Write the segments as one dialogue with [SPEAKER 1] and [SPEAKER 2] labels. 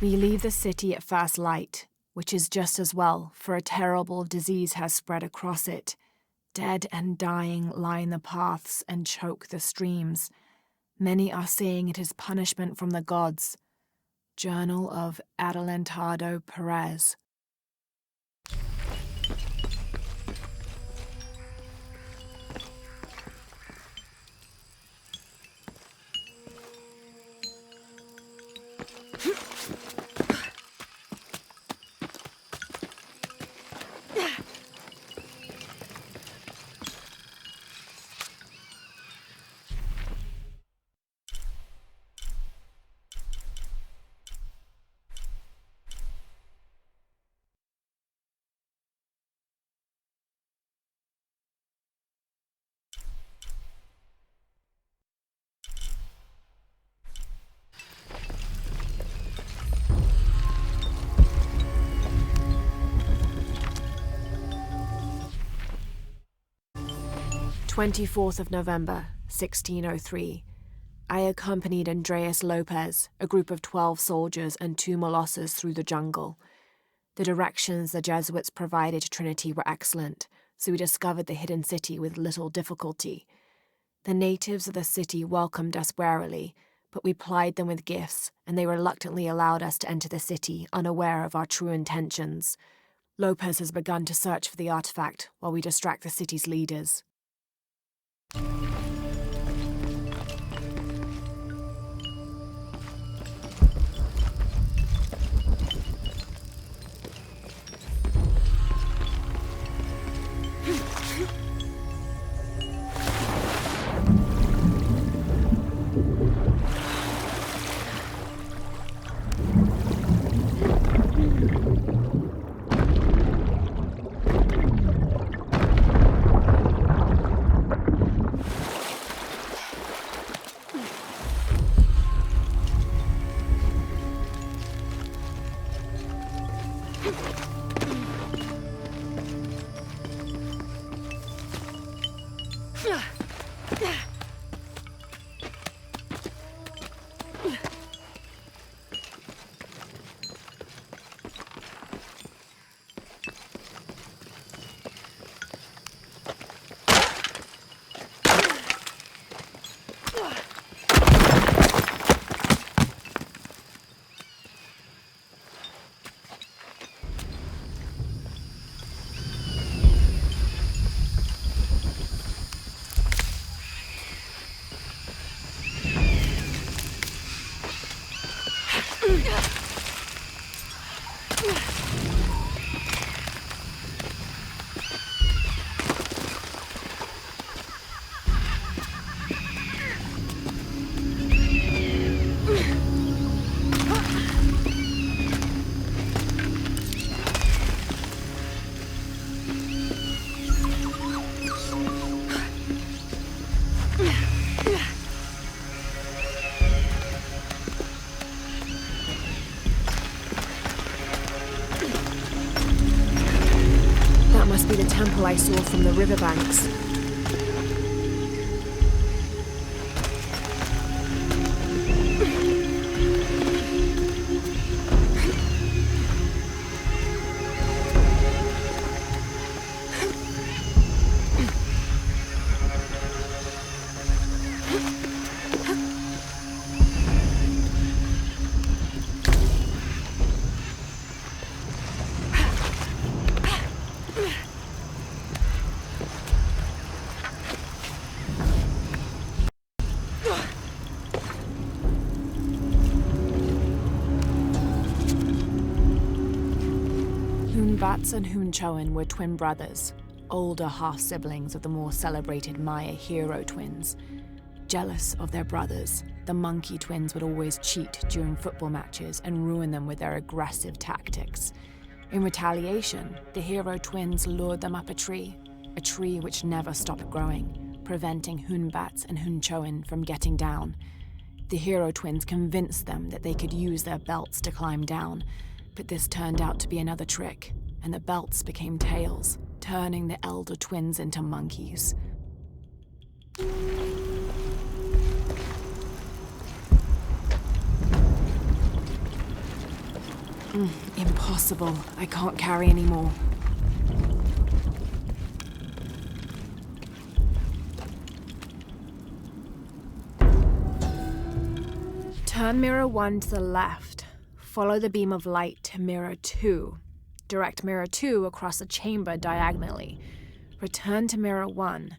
[SPEAKER 1] We leave the city at first light, which is just as well, for a terrible disease has spread across it. Dead and dying line the paths and choke the streams. Many are saying it is punishment from the gods. Journal of Adelantado Perez. November 1603. I accompanied Andreas Lopez, a group of 12 soldiers and 2 Molossers through the jungle. The directions the Jesuits provided to Trinity were excellent, so we discovered the hidden city with little difficulty. The natives of the city welcomed us warily, but we plied them with gifts, and they reluctantly allowed us to enter the city, unaware of our true intentions. Lopez has begun to search for the artifact while we distract the city's leaders. The temple I saw from the riverbanks. Bats and Hunchoan were twin brothers, older half-siblings of the more celebrated Maya hero twins. Jealous of their brothers, the monkey twins would always cheat during football matches and ruin them with their aggressive tactics. In retaliation, the hero twins lured them up a tree which never stopped growing, preventing Hunbats and Hunchoan from getting down. The hero twins convinced them that they could use their belts to climb down, but this turned out to be another trick, and the belts became tails, turning the elder twins into monkeys. Impossible. I can't carry anymore. Turn mirror 1 to the left. Follow the beam of light to mirror 2. Direct mirror 2 across the chamber diagonally. Return to mirror 1.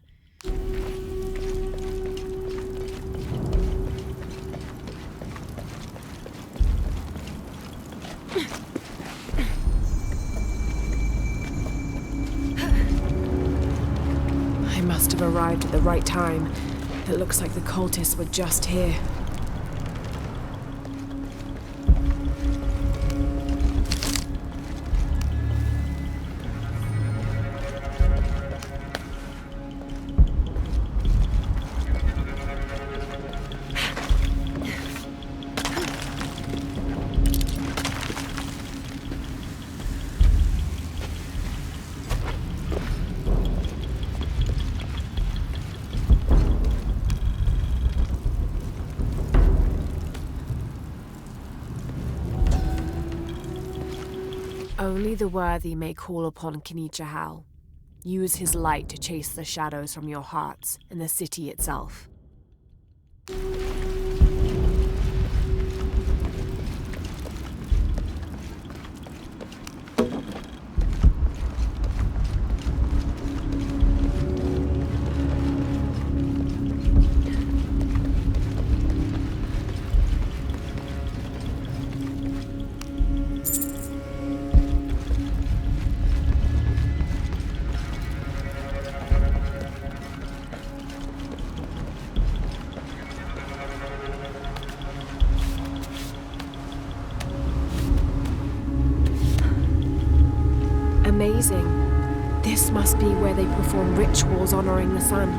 [SPEAKER 1] I must have arrived at the right time. It looks like the cultists were just here. Only the worthy may call upon Kinichahal. Use his light to chase the shadows from your hearts and the city itself. Amazing. This must be where they perform rituals honoring the sun.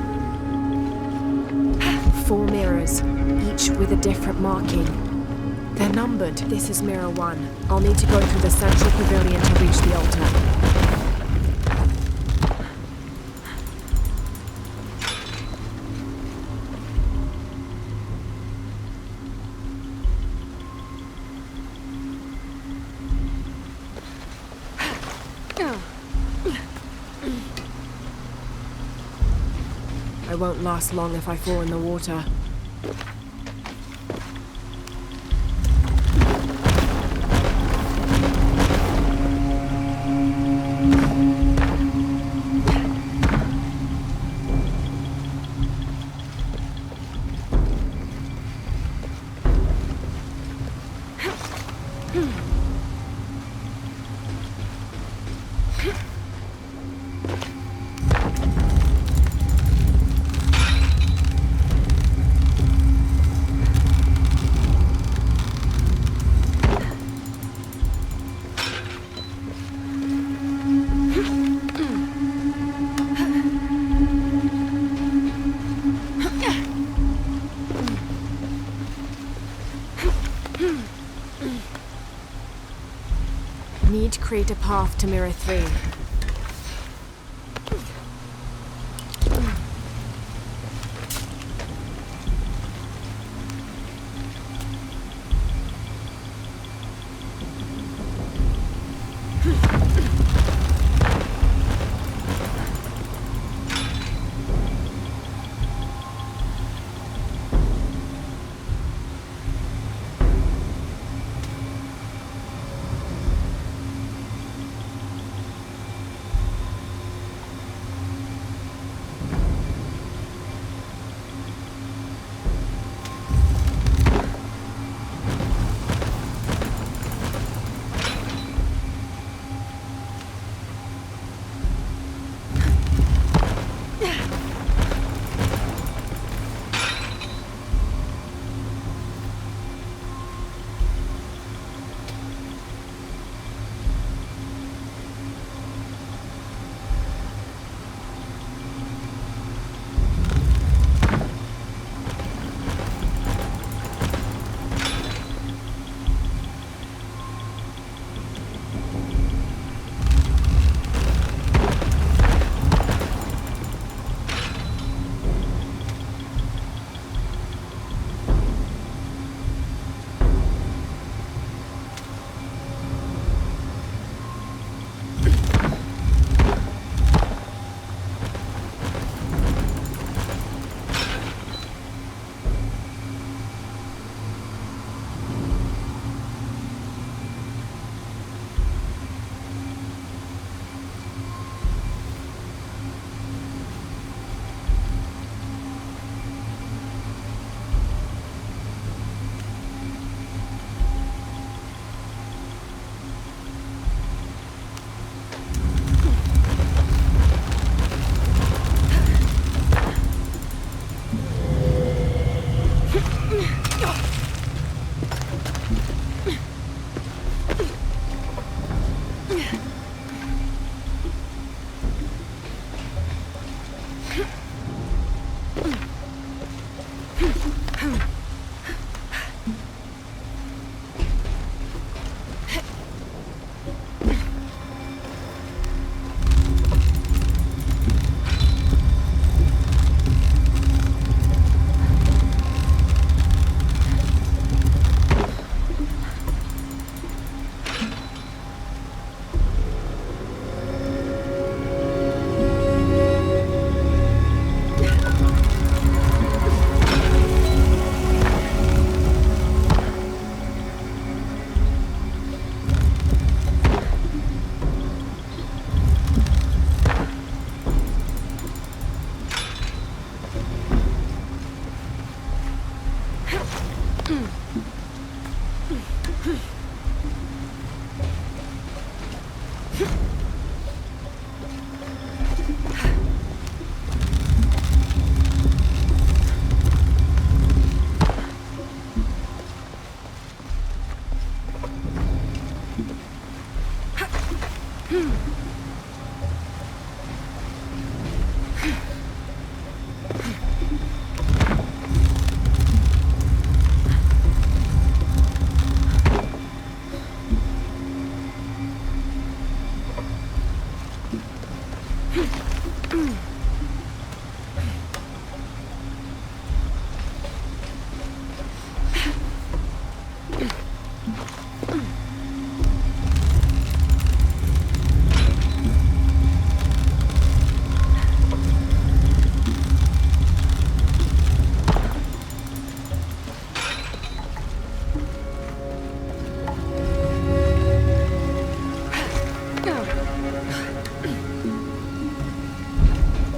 [SPEAKER 1] 4 mirrors, each with a different marking. They're numbered. This is mirror 1. I'll need to go through the central pavilion to reach the altar. I won't last long if I fall in the water. Need to create a path to mirror 3.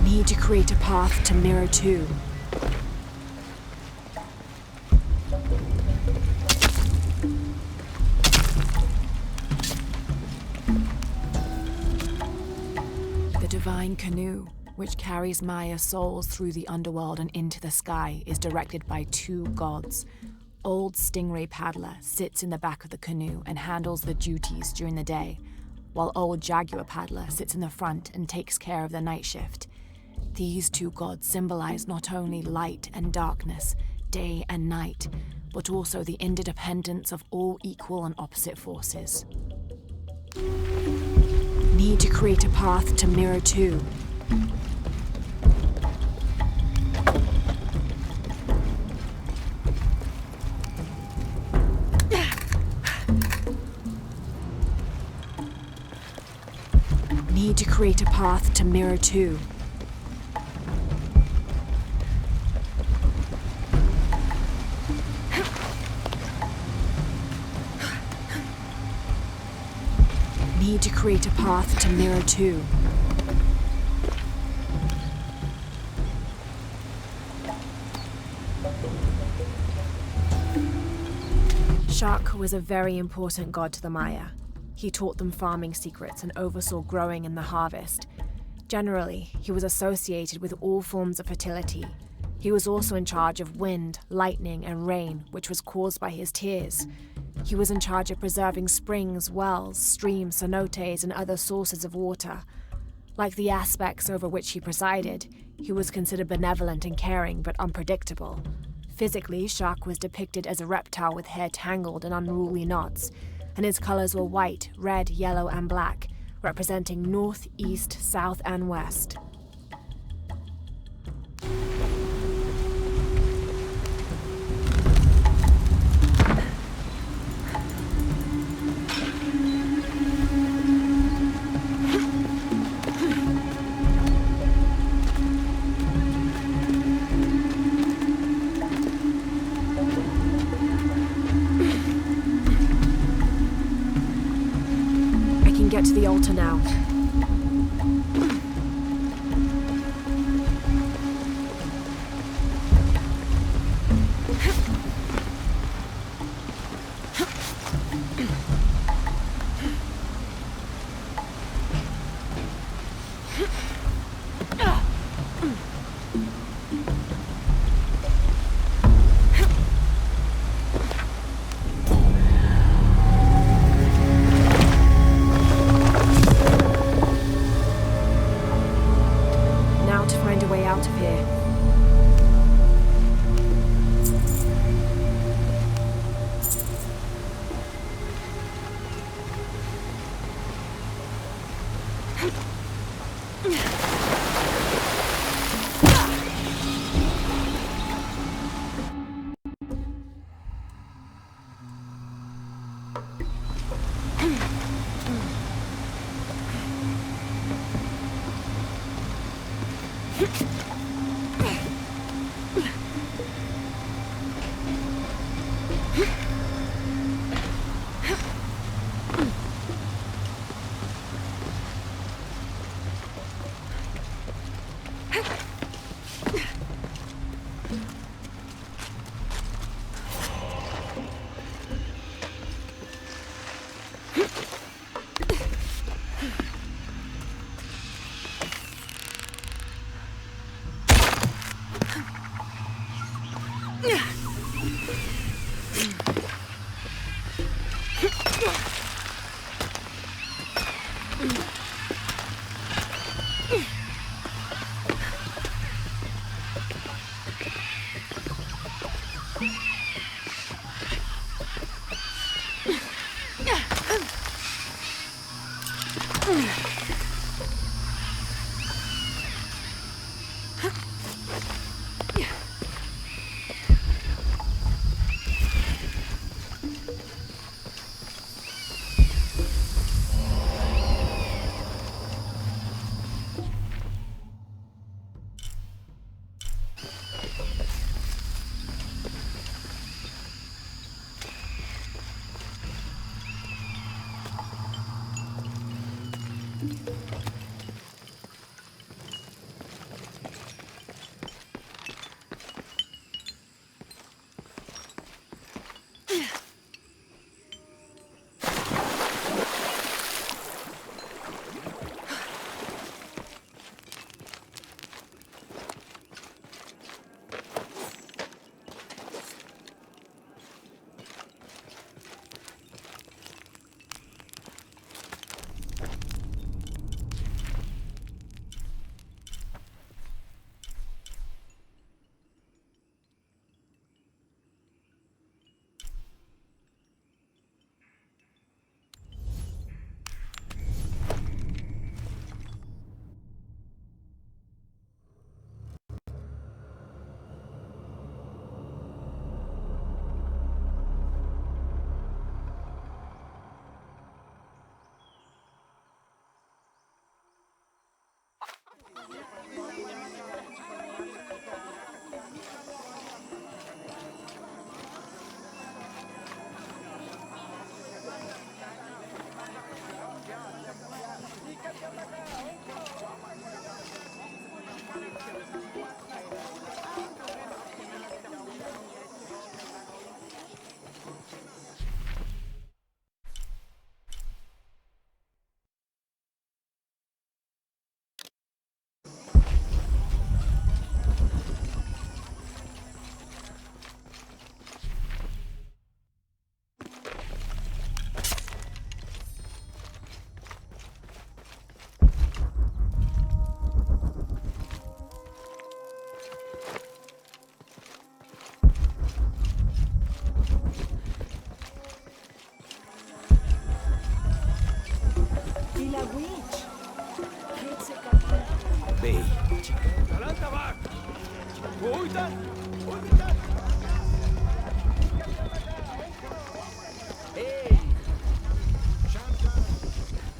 [SPEAKER 1] Need to create a path to Mirror 2. The Divine Canoe, which carries Maya's souls through the underworld and into the sky, is directed by two gods. Old Stingray Paddler sits in the back of the canoe and handles the duties during the day, while Old Jaguar Paddler sits in the front and takes care of the night shift. These two gods symbolize not only light and darkness, day and night, but also the interdependence of all equal and opposite forces. Need to create a path to Mirror 2. Need to create a path to Mirror 2. Need to create a path to Mirror 2. Shark was a very important god to the Maya. He taught them farming secrets and oversaw growing and the harvest. Generally, he was associated with all forms of fertility. He was also in charge of wind, lightning, and rain, which was caused by his tears. He was in charge of preserving springs, wells, streams, cenotes, and other sources of water. Like the aspects over which he presided, he was considered benevolent and caring, but unpredictable. Physically, Shark was depicted as a reptile with hair tangled in unruly knots, and his colors were white, red, yellow, and black, representing north, east, south, and west. Get to the altar now.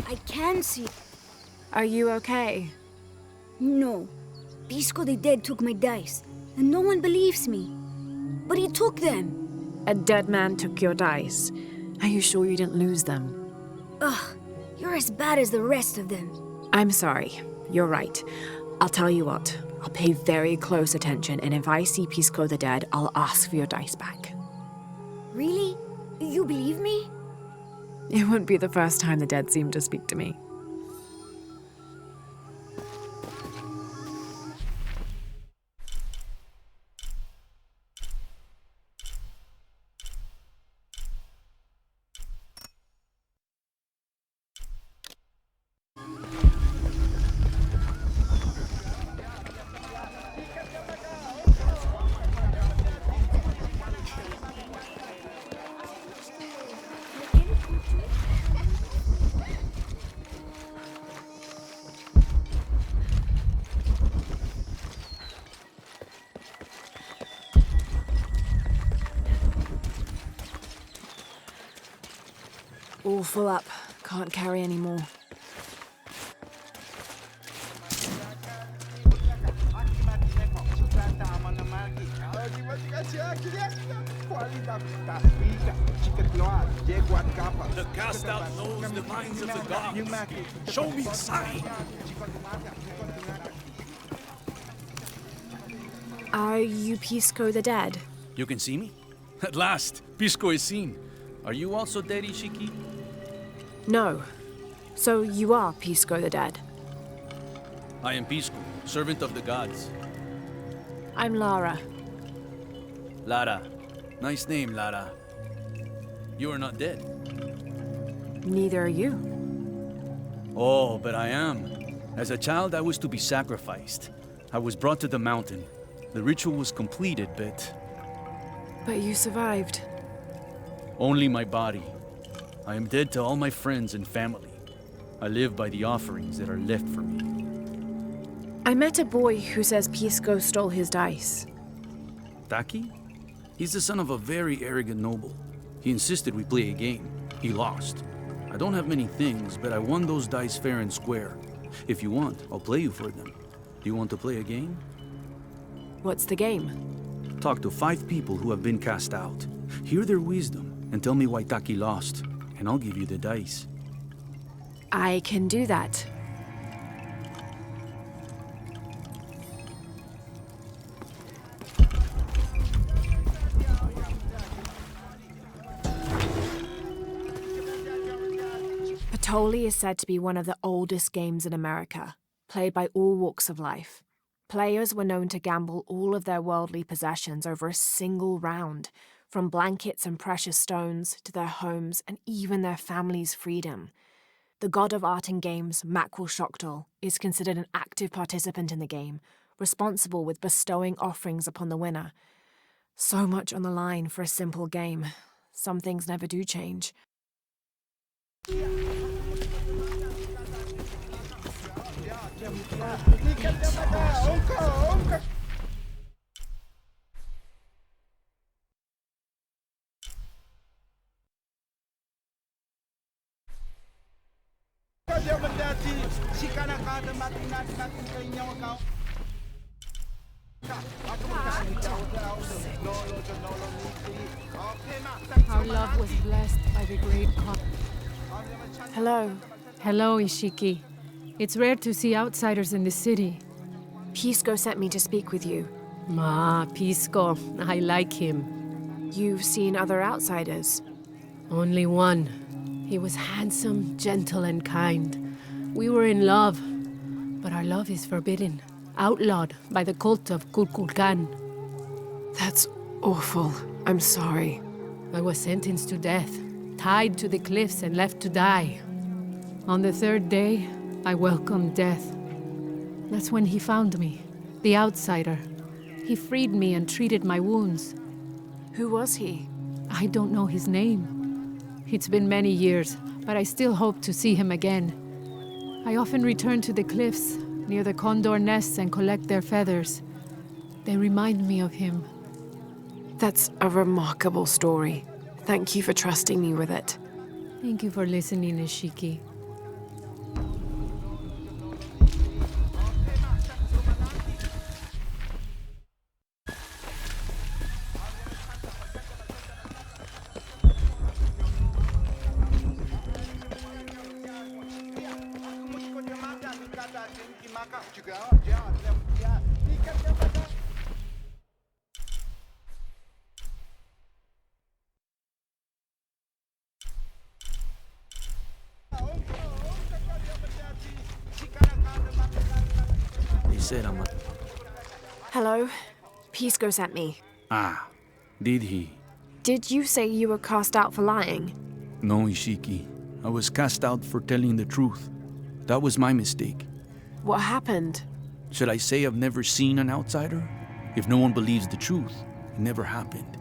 [SPEAKER 2] I can see.
[SPEAKER 1] Are you okay?
[SPEAKER 2] No. Pisco the Dead took my dice, and no one believes me. But he took them.
[SPEAKER 1] A dead man took your dice. Are you sure you didn't lose them?
[SPEAKER 2] Ugh, you're as bad as the rest of them.
[SPEAKER 1] I'm sorry. You're right. I'll tell you what. I'll pay very close attention, and if I see Pisco the Dead, I'll ask for your dice back.
[SPEAKER 2] Really? You believe me?
[SPEAKER 1] It wouldn't be the first time the dead seemed to speak to me. All full up. Can't carry any more.
[SPEAKER 3] The cast out knows the minds of the gods. Show me a sign.
[SPEAKER 1] Are you Pisco the Dead?
[SPEAKER 3] You can see me? At last, Pisco is seen. Are you also dead, Ishiki?
[SPEAKER 1] No. So you are Pisco the Dead?
[SPEAKER 3] I am Pisco, servant of the gods.
[SPEAKER 1] I'm Lara.
[SPEAKER 3] Lara. Nice name, Lara. You are not dead.
[SPEAKER 1] Neither are you.
[SPEAKER 3] Oh, but I am. As a child, I was to be sacrificed. I was brought to the mountain. The ritual was completed, but
[SPEAKER 1] But you survived.
[SPEAKER 3] only my body. I am dead to all my friends and family. I live by the offerings that are left for me.
[SPEAKER 1] I met a boy who says Pisco stole his dice.
[SPEAKER 3] Taki? He's the son of a very arrogant noble. He insisted we play a game. He lost. I don't have many things, but I won those dice fair and square. If you want, I'll play you for them. Do you want to play a game?
[SPEAKER 1] What's the game?
[SPEAKER 3] Talk to 5 people who have been cast out. Hear their wisdom and tell me why Taki lost, and I'll give you the dice.
[SPEAKER 1] I can do that. Tolly is said to be one of the oldest games in America, played by all walks of life. Players were known to gamble all of their worldly possessions over a single round, from blankets and precious stones to their homes and even their family's freedom. The god of art and games, Mackerel Shockdal, is considered an active participant in the game, responsible with bestowing offerings upon the winner. So much on the line for a simple game. Some things never do change.
[SPEAKER 4] Our love was blessed by the great God.
[SPEAKER 1] Hello.
[SPEAKER 4] Hello, Ishiki. It's rare to see outsiders in the city.
[SPEAKER 1] Pisco sent me to speak with you.
[SPEAKER 4] Pisco. I like him.
[SPEAKER 1] You've seen other outsiders.
[SPEAKER 4] Only one. He was handsome, gentle, and kind. We were in love, but our love is forbidden, outlawed by the cult of Kukulkan.
[SPEAKER 1] That's awful. I'm sorry.
[SPEAKER 4] I was sentenced to death, tied to the cliffs and left to die. On the third day, I welcomed death. That's when he found me, the outsider. He freed me and treated my wounds.
[SPEAKER 1] Who was he?
[SPEAKER 4] I don't know his name. It's been many years, but I still hope to see him again. I often return to the cliffs, near the condor nests, and collect their feathers. They remind me of him.
[SPEAKER 1] That's a remarkable story. Thank you for trusting me with it.
[SPEAKER 4] Thank you for listening, Ishiki.
[SPEAKER 3] They said I'm a...
[SPEAKER 1] Hello. Pisco sent me.
[SPEAKER 3] Ah, did he?
[SPEAKER 1] Did you say you were cast out for lying?
[SPEAKER 3] No, Ishiki. I was cast out for telling the truth. That was my mistake.
[SPEAKER 1] What happened?
[SPEAKER 3] Should I say I've never seen an outsider? If no one believes the truth, it never happened.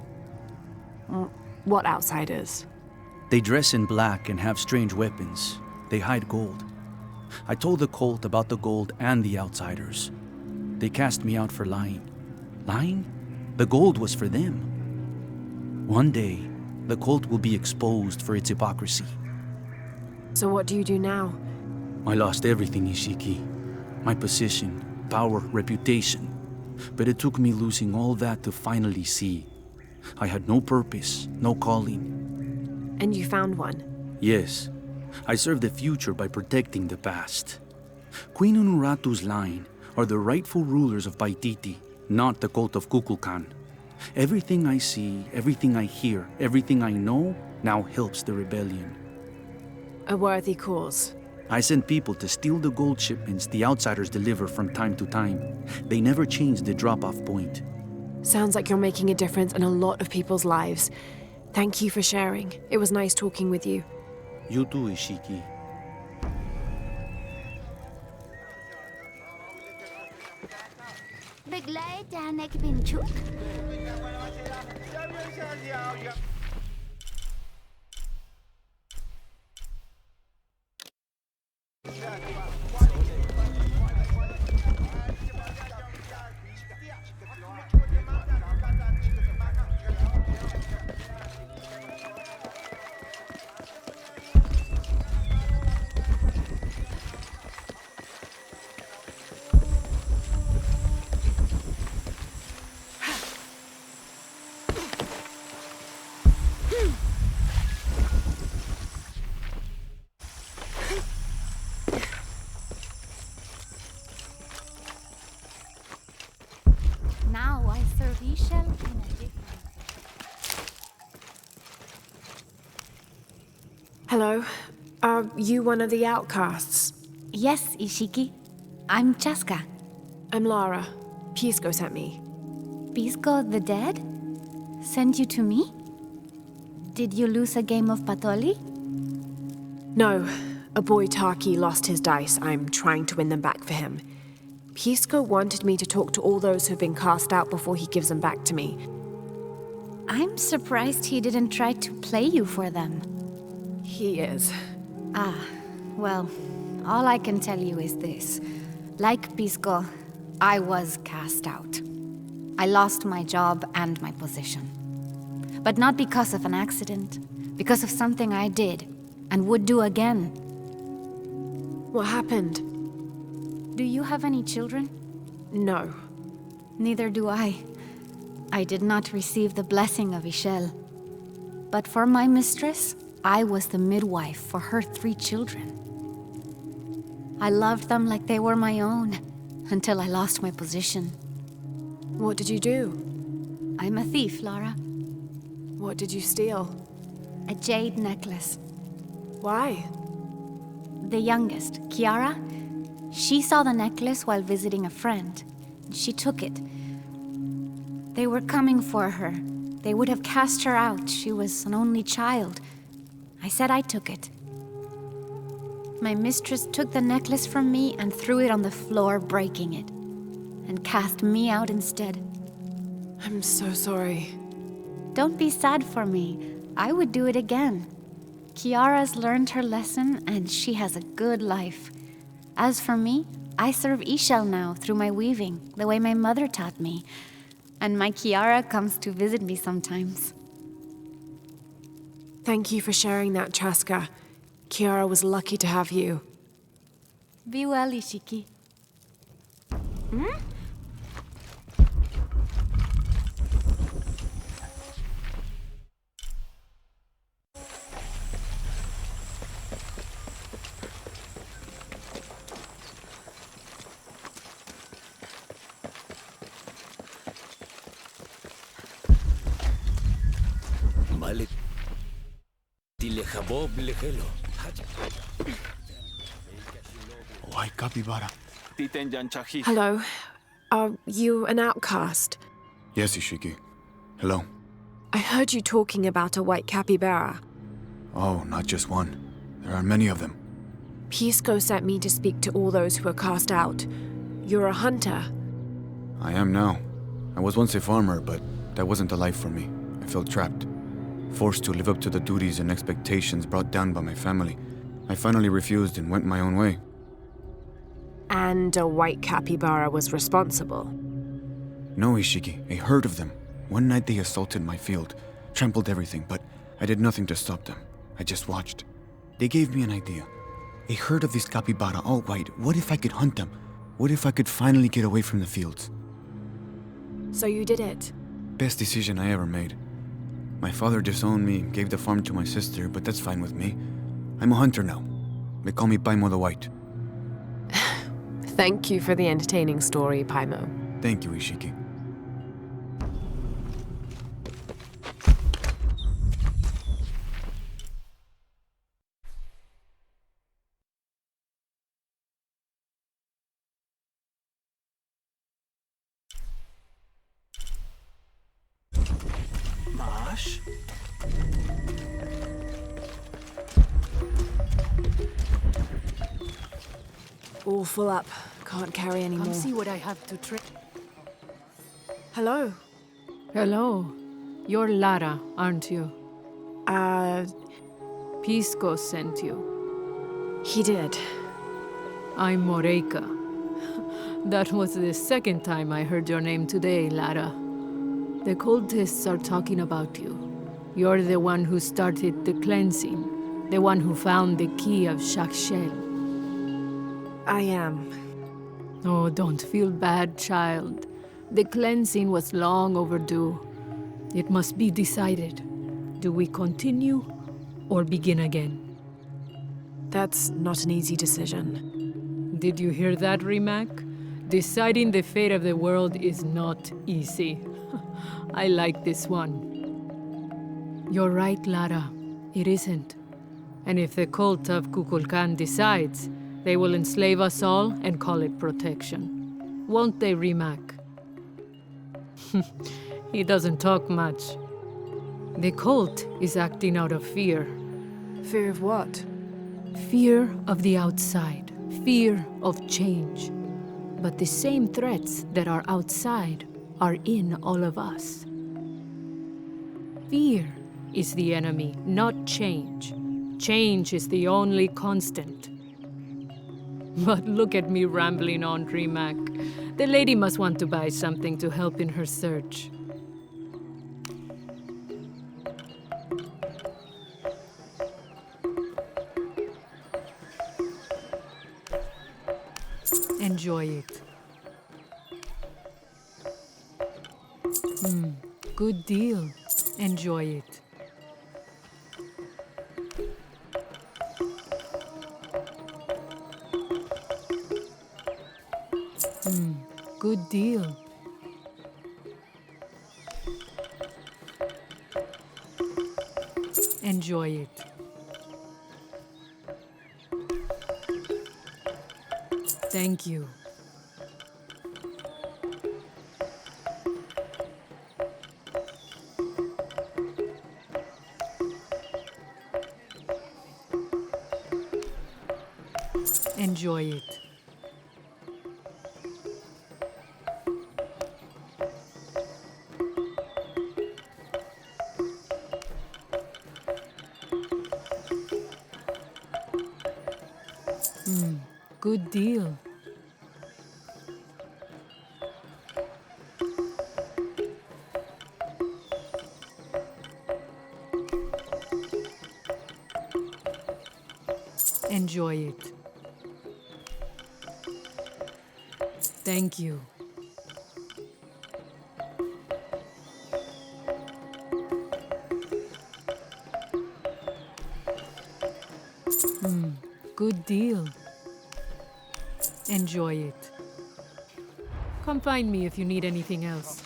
[SPEAKER 1] What outsiders?
[SPEAKER 3] They dress in black and have strange weapons. They hide gold. I told the cult about the gold and the outsiders. They cast me out for lying. Lying? The gold was for them. One day, the cult will be exposed for its hypocrisy.
[SPEAKER 1] So what do you do now?
[SPEAKER 3] I lost everything, Ishiki. My position, power, reputation. But it took me losing all that to finally see. I had no purpose, no calling.
[SPEAKER 1] And you found one?
[SPEAKER 3] Yes, I serve the future by protecting the past. Queen Unuratu's line are the rightful rulers of Paititi, not the cult of Kukulkan. Everything I see, everything I hear, everything I know now helps the rebellion.
[SPEAKER 1] A worthy cause.
[SPEAKER 3] I send people to steal the gold shipments the outsiders deliver from time to time. They never change the drop-off point.
[SPEAKER 1] Sounds like you're making a difference in a lot of people's lives. Thank you for sharing. It was nice talking with you.
[SPEAKER 3] You too, Ishiki.
[SPEAKER 2] Beglei Danek Binchuk?
[SPEAKER 5] Now I serve Ishel in a different.
[SPEAKER 1] Hello. Are you one of the outcasts?
[SPEAKER 5] Yes, Ishiki. I'm Chaska.
[SPEAKER 1] I'm Lara. Pisco sent me.
[SPEAKER 5] Pisco the dead? Sent you to me? Did you lose a game of Patoli?
[SPEAKER 1] No. A boy Taki lost his dice. I'm trying to win them back for him. Pisco wanted me to talk to all those who've been cast out before he gives them back to me.
[SPEAKER 5] I'm surprised he didn't try to play you for them.
[SPEAKER 1] He is.
[SPEAKER 5] Ah, well, all I can tell you is this. Like Pisco, I was cast out. I lost my job and my position. But not because of an accident, because of something I did and would do again.
[SPEAKER 1] What happened?
[SPEAKER 5] Do you have any children?
[SPEAKER 1] No.
[SPEAKER 5] Neither do I. I did not receive the blessing of Ishel. But for my mistress, I was the midwife for her 3 children. I loved them like they were my own, until I lost my position.
[SPEAKER 1] What did you do?
[SPEAKER 5] I'm a thief, Lara.
[SPEAKER 1] What did you steal?
[SPEAKER 5] A jade necklace.
[SPEAKER 1] Why?
[SPEAKER 5] The youngest, Kiara, she saw the necklace while visiting a friend. She took it. They were coming for her. They would have cast her out. She was an only child. I said I took it. My mistress took the necklace from me and threw it on the floor, breaking it, and cast me out instead.
[SPEAKER 1] I'm so sorry.
[SPEAKER 5] Don't be sad for me. I would do it again. Kiara's learned her lesson, and she has a good life. As for me, I serve Ishel now through my weaving, the way my mother taught me. And my Kiara comes to visit me sometimes.
[SPEAKER 1] Thank you for sharing that, Chaska. Kiara was lucky to have you.
[SPEAKER 5] Be well, Ishiki.
[SPEAKER 6] Malik Tilejabob Lejelo.
[SPEAKER 7] White capybara.
[SPEAKER 1] Hello. Are you an outcast?
[SPEAKER 7] Yes, Ishiki. Hello.
[SPEAKER 1] I heard you talking about a white capybara.
[SPEAKER 7] Oh, not just one. There are many of them.
[SPEAKER 1] Pisco sent me to speak to all those who are cast out. You're a hunter.
[SPEAKER 7] I am now. I was once a farmer, but that wasn't the life for me. I felt trapped. Forced to live up to the duties and expectations brought down by my family. I finally refused and went my own way.
[SPEAKER 1] And a white capybara was responsible.
[SPEAKER 7] No, Ishiki, a herd of them. One night they assaulted my field, trampled everything, but I did nothing to stop them. I just watched. They gave me an idea. A herd of these capybara, all white. What if I could hunt them? What if I could finally get away from the fields?
[SPEAKER 1] So you did it.
[SPEAKER 7] Best decision I ever made. My father disowned me, gave the farm to my sister, but that's fine with me. I'm a hunter now. They call me Paimo the White.
[SPEAKER 1] Thank you for the entertaining story, Paimo.
[SPEAKER 7] Thank you, Ishiki.
[SPEAKER 6] Mash?
[SPEAKER 1] All full up. Can't carry any
[SPEAKER 4] Come
[SPEAKER 1] more.
[SPEAKER 4] see what I have to trade.
[SPEAKER 1] Hello.
[SPEAKER 4] Hello. You're Lara, aren't you? Pisco sent you.
[SPEAKER 1] He did.
[SPEAKER 4] I'm Moreika. That was the second time I heard your name today, Lara. The cultists are talking about you. You're the one who started the cleansing, the one who found the key of Shakshel.
[SPEAKER 1] I am.
[SPEAKER 4] Oh, don't feel bad, child. The cleansing was long overdue. It must be decided. Do we continue or begin again?
[SPEAKER 1] That's not an easy decision.
[SPEAKER 4] Did you hear that, Rimac? Deciding the fate of the world is not easy. I like this one. You're right, Lara. It isn't. And if the cult of Kukulkan decides, they will enslave us all and call it protection. Won't they, Rimac? He doesn't talk much. The cult is acting out of fear.
[SPEAKER 1] Fear of what?
[SPEAKER 4] Fear of the outside. Fear of change. But the same threats that are outside are in all of us. Fear is the enemy, not change. Change is the only constant. But look at me rambling on, Rimac. The lady must want to buy something to help in her search. Enjoy it. Good deal. Enjoy it. Good deal. Enjoy it. Thank you. Enjoy it. Good deal. Enjoy it. Thank you. Good deal. Enjoy it. Come find me if you need anything else.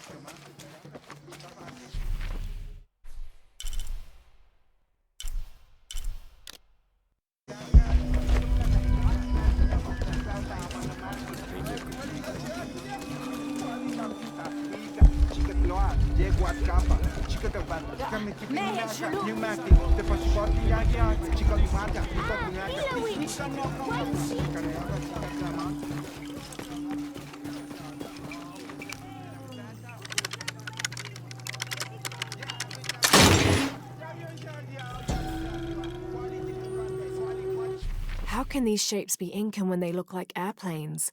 [SPEAKER 1] How can these shapes be Incan when they look like airplanes?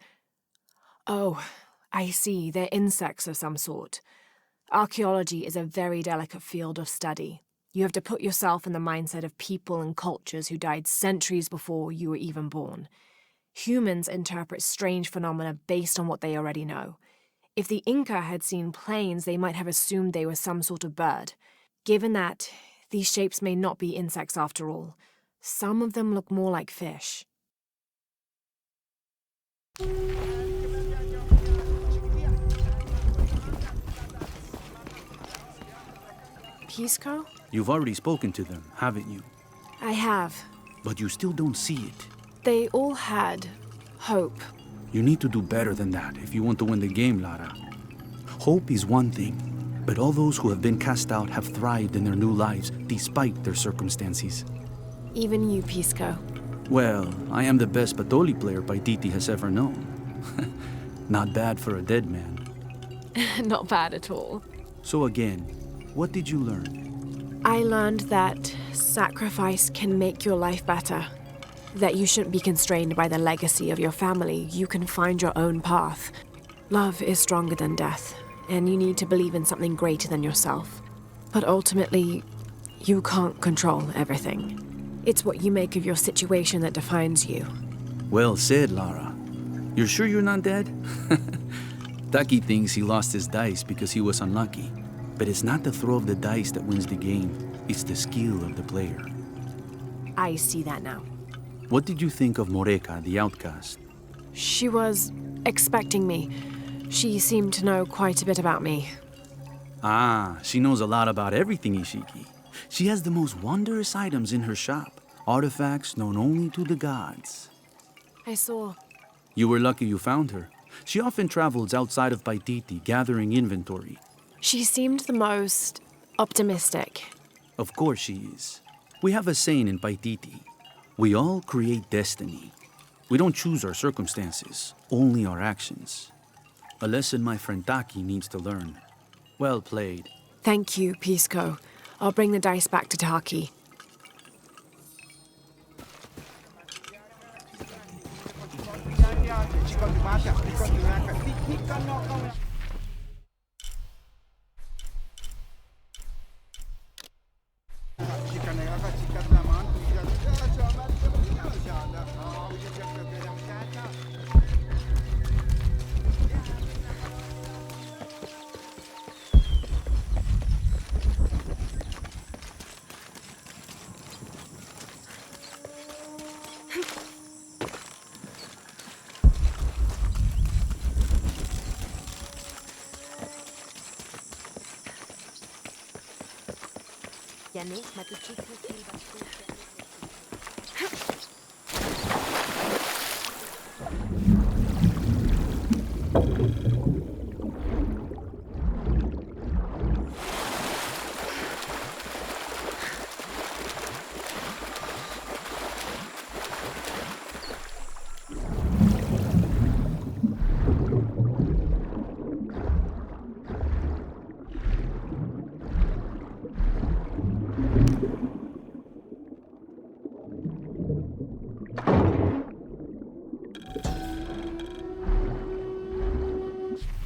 [SPEAKER 1] Oh, I see. They're insects of some sort. Archaeology is a very delicate field of study. You have to put yourself in the mindset of people and cultures who died centuries before you were even born. Humans interpret strange phenomena based on what they already know. If the Inca had seen planes, they might have assumed they were some sort of bird. Given that, these shapes may not be insects after all. Some of them look more like fish. Pisco?
[SPEAKER 3] You've already spoken to them, haven't you?
[SPEAKER 1] I have.
[SPEAKER 3] But you still don't see it.
[SPEAKER 1] They all had hope.
[SPEAKER 3] You need to do better than that if you want to win the game, Lara. Hope is one thing, but all those who have been cast out have thrived in their new lives despite their circumstances.
[SPEAKER 1] Even you, Pisco.
[SPEAKER 3] Well, I am the best Batoli player Paititi has ever known. Not bad for a dead man.
[SPEAKER 1] Not bad at all.
[SPEAKER 3] So again, what did you learn?
[SPEAKER 1] I learned that sacrifice can make your life better. That you shouldn't be constrained by the legacy of your family. You can find your own path. Love is stronger than death, and you need to believe in something greater than yourself. But ultimately, you can't control everything. It's what you make of your situation that defines you.
[SPEAKER 3] Well said, Lara. You're sure you're not dead? Taki thinks he lost his dice because he was unlucky. But it's not the throw of the dice that wins the game. It's the skill of the player.
[SPEAKER 1] I see that now.
[SPEAKER 3] What did you think of Moreka, the outcast?
[SPEAKER 1] She was expecting me. She seemed to know quite a bit about me.
[SPEAKER 3] Ah, she knows a lot about everything, Ishiki. She has the most wondrous items in her shop. Artifacts known only to the gods.
[SPEAKER 1] I saw.
[SPEAKER 3] You were lucky you found her. She often travels outside of Paititi, gathering inventory.
[SPEAKER 1] She seemed the most optimistic.
[SPEAKER 3] Of course she is. We have a saying in Paititi. We all create destiny. We don't choose our circumstances, only our actions. A lesson my friend Taki needs to learn. Well played.
[SPEAKER 1] Thank you, Pisco. I'll bring the dice back to Taki.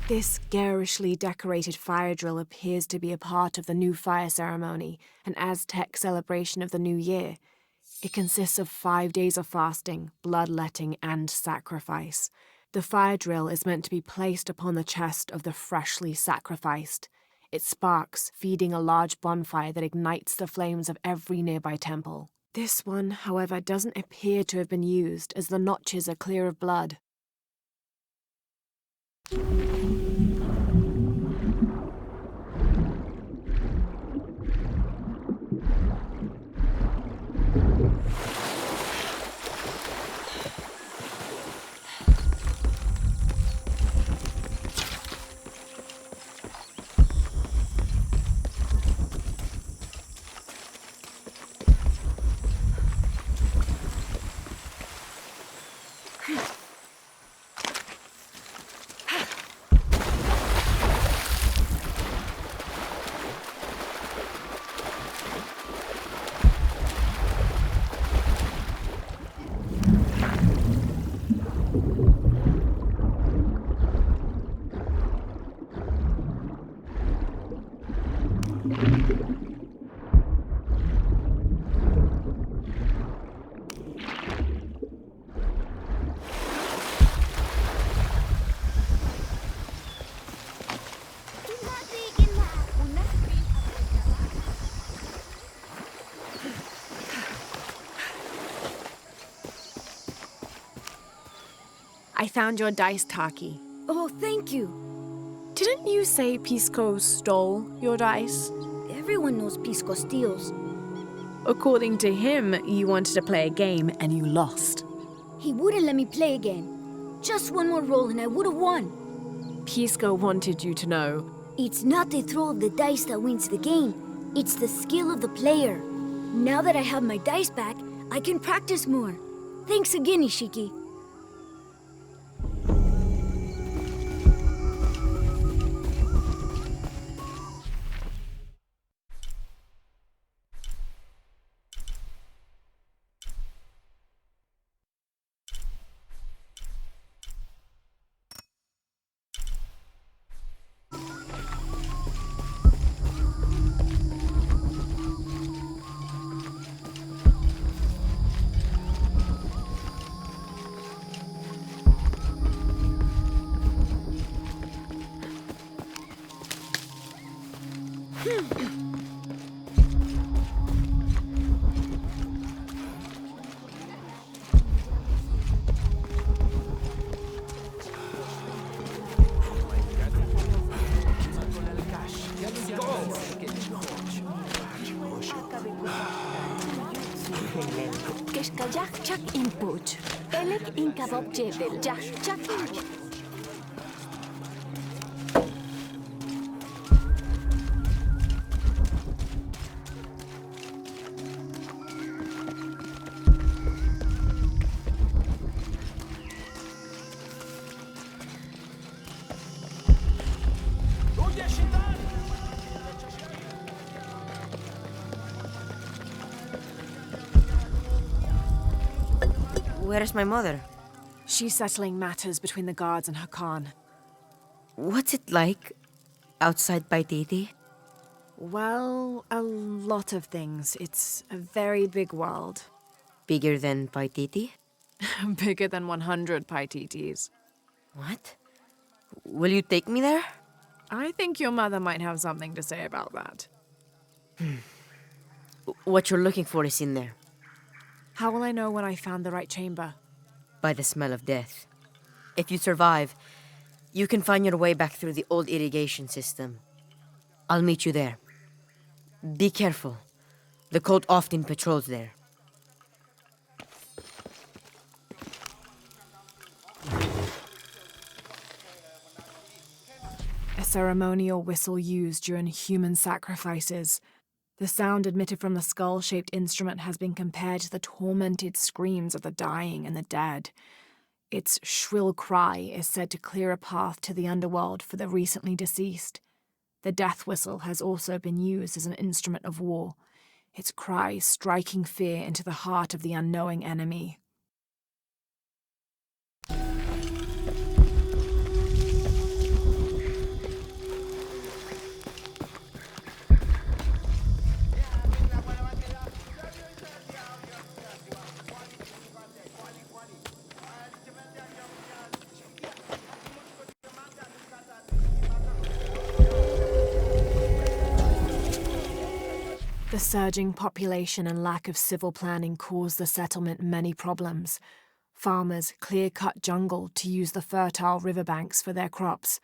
[SPEAKER 1] This garishly decorated fire drill appears to be a part of the new fire ceremony, an Aztec celebration of the new year. It consists of 5 days of fasting, bloodletting, and sacrifice. The fire drill is meant to be placed upon the chest of the freshly sacrificed. It sparks, feeding a large bonfire that ignites the flames of every nearby temple. This one, however, doesn't appear to have been used, as the notches are clear of blood. I found your dice, Taki.
[SPEAKER 2] Oh, thank you.
[SPEAKER 1] Didn't you say Pisco stole your dice?
[SPEAKER 2] Everyone knows Pisco steals.
[SPEAKER 1] According to him, you wanted to play a game and you lost.
[SPEAKER 2] He wouldn't let me play again. Just one more roll and I would have won.
[SPEAKER 1] Pisco wanted you to know.
[SPEAKER 2] It's not the throw of the dice that wins the game. It's the skill of the player. Now that I have my dice back, I can practice more. Thanks again, Ishiki. Klik in kabopje vilja chakin.
[SPEAKER 8] Where is my mother?
[SPEAKER 1] She's settling matters between the guards and her Khan.
[SPEAKER 8] What's it like outside Paititi?
[SPEAKER 1] Well, a lot of things. It's a very big world.
[SPEAKER 8] Bigger than Paititi?
[SPEAKER 1] Bigger than 100 Paititis.
[SPEAKER 8] What? Will you take me there?
[SPEAKER 1] I think your mother might have something to say about that.
[SPEAKER 8] What you're looking for is in there,
[SPEAKER 1] How will I know when I found the right chamber?
[SPEAKER 8] by the smell of death. If you survive, you can find your way back through the old irrigation system. I'll meet you there. Be careful. The cult often patrols there.
[SPEAKER 1] A ceremonial whistle used during human sacrifices. The sound emitted from the skull-shaped instrument has been compared to the tormented screams of the dying and the dead. Its shrill cry is said to clear a path to the underworld for the recently deceased. The death whistle has also been used as an instrument of war, its cry striking fear into the heart of the unknowing enemy. The surging population and lack of civil planning caused the settlement many problems. Farmers clear-cut jungle to use the fertile riverbanks for their crops,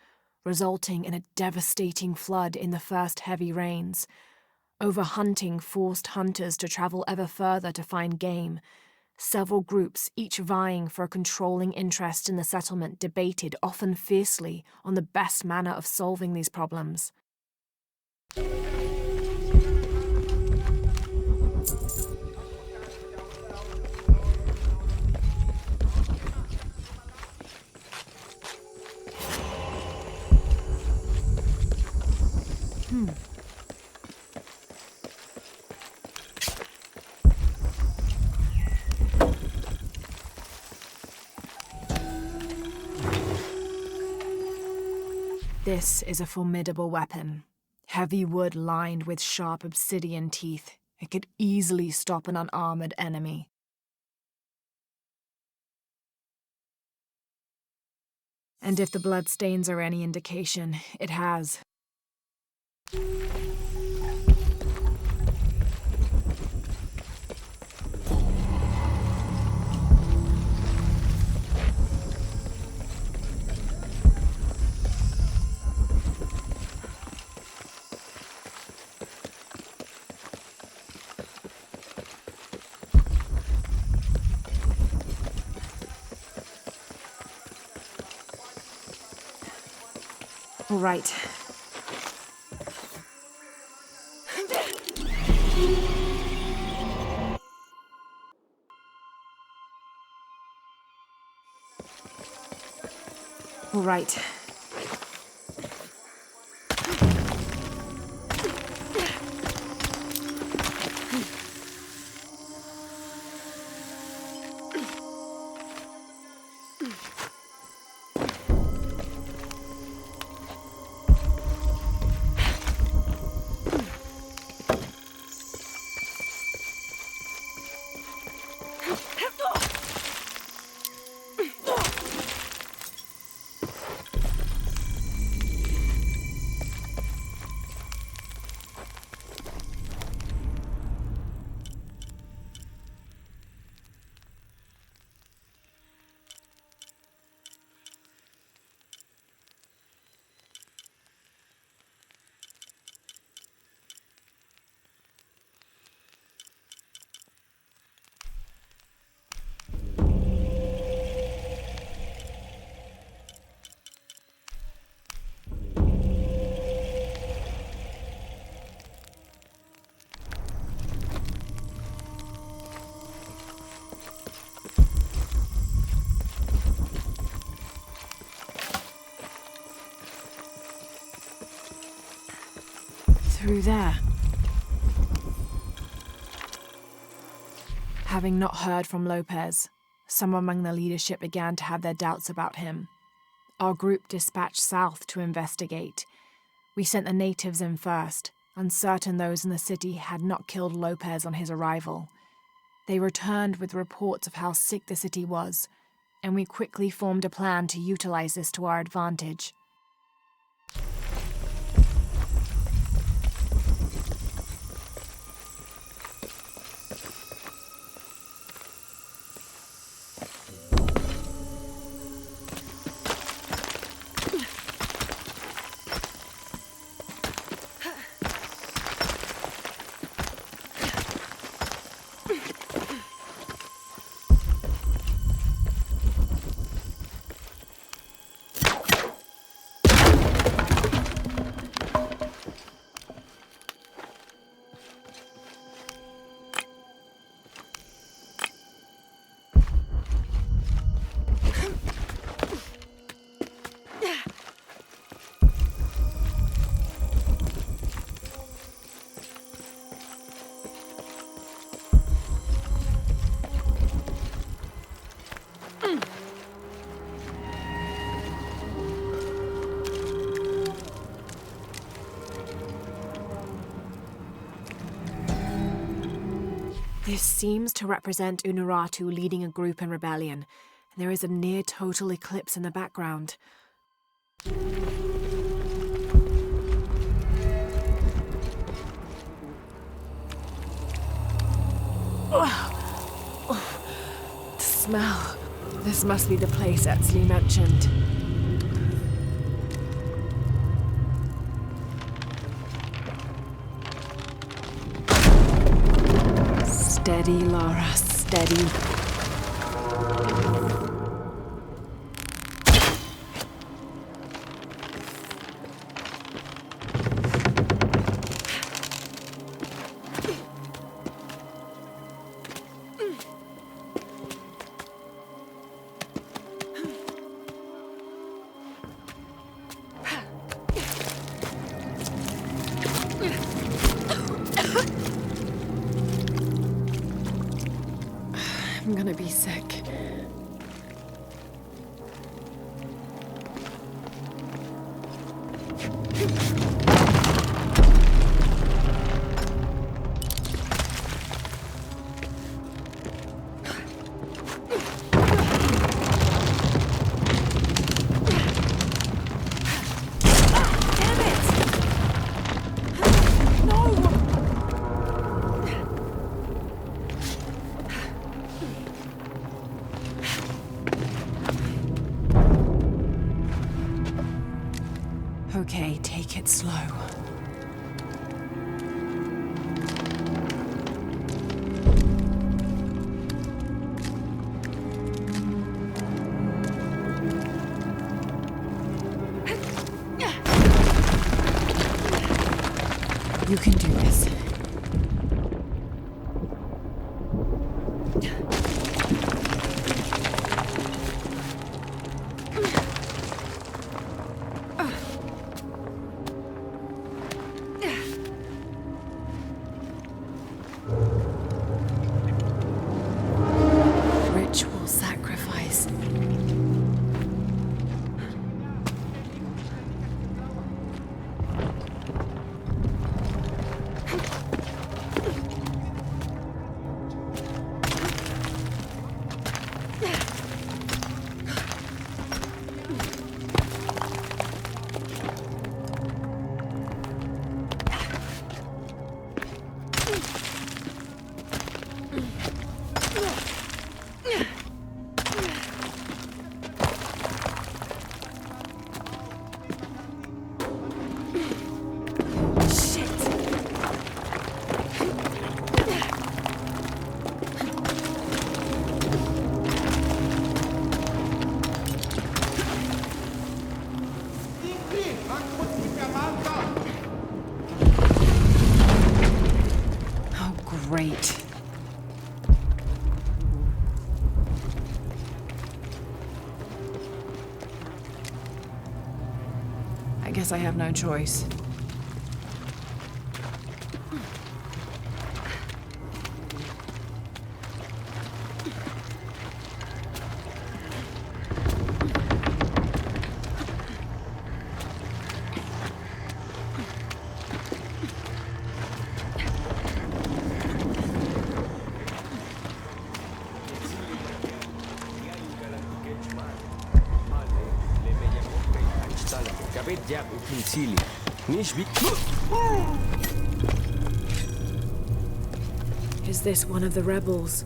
[SPEAKER 1] resulting in a devastating flood in the first heavy rains. Overhunting forced hunters to travel ever further to find game. Several groups, each vying for a controlling interest in the settlement, debated often fiercely on the best manner of solving these problems. This is a formidable weapon. Heavy wood lined with sharp obsidian teeth, it could easily stop an unarmored enemy. And if the bloodstains are any indication, it has. All right. All right. Through there. Having not heard from Lopez, some among the leadership began to have their doubts about him. Our group dispatched south to investigate. We sent the natives in first, uncertain those in the city had not killed Lopez on his arrival. They returned with reports of how sick the city was, and we quickly formed a plan to utilize this to our advantage. This seems to represent Unuratu leading a group in rebellion. There is a near-total eclipse in the background. The smell. This must be the place Etzli mentioned. Steady, Lara, steady. I'm gonna be sick. Okay, take it slow. You can do this. Ritual sacrifice. Great. I guess I have no choice. Is this one of the rebels?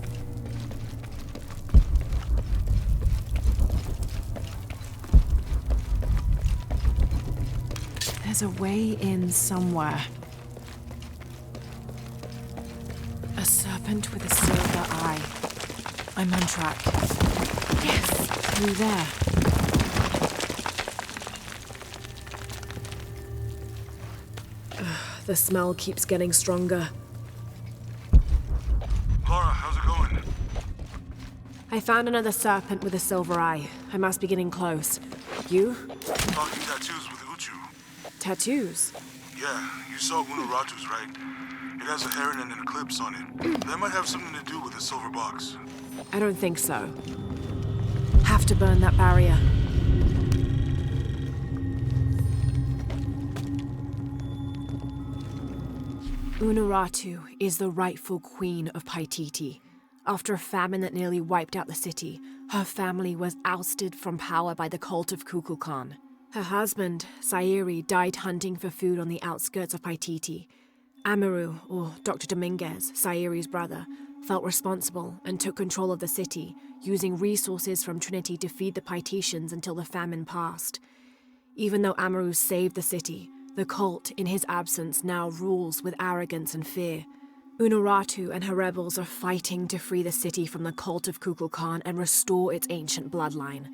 [SPEAKER 1] There's a way in somewhere. A serpent with a silver eye. I'm on track. Yes, through there. The smell keeps getting stronger.
[SPEAKER 9] Laura, how's it going?
[SPEAKER 1] I found another serpent with a silver eye. I must be getting close. You?
[SPEAKER 9] Talking tattoos with Uchu.
[SPEAKER 1] Tattoos?
[SPEAKER 9] Yeah, you saw Unuratu's, right? It has a heron and an eclipse on it. That might have something to do with the silver box.
[SPEAKER 1] I don't think so. Have to burn that barrier. Unuratu is the rightful queen of Paititi. After a famine that nearly wiped out the city, her family was ousted from power by the cult of Kukulkan. Her husband, Sairi, died hunting for food on the outskirts of Paititi. Amaru, or Dr. Dominguez, Sairi's brother, felt responsible and took control of the city, using resources from Trinity to feed the Paititians until the famine passed. Even though Amaru saved the city, the cult, in his absence, now rules with arrogance and fear. Unuratu and her rebels are fighting to free the city from the cult of Kukulkan and restore its ancient bloodline.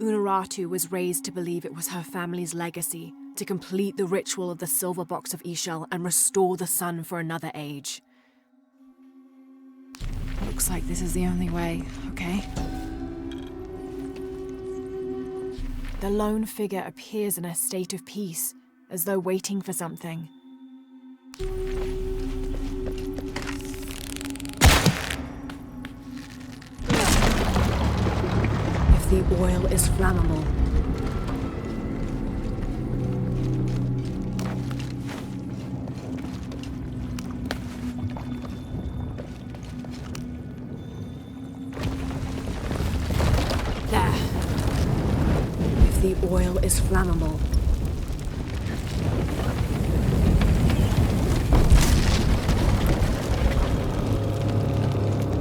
[SPEAKER 1] Unuratu was raised to believe it was her family's legacy, to complete the ritual of the silver box of Ishel and restore the sun for another age. Looks like this is the only way, okay? The lone figure appears in a state of peace, as though waiting for something. If the oil is flammable, there. If the oil is flammable,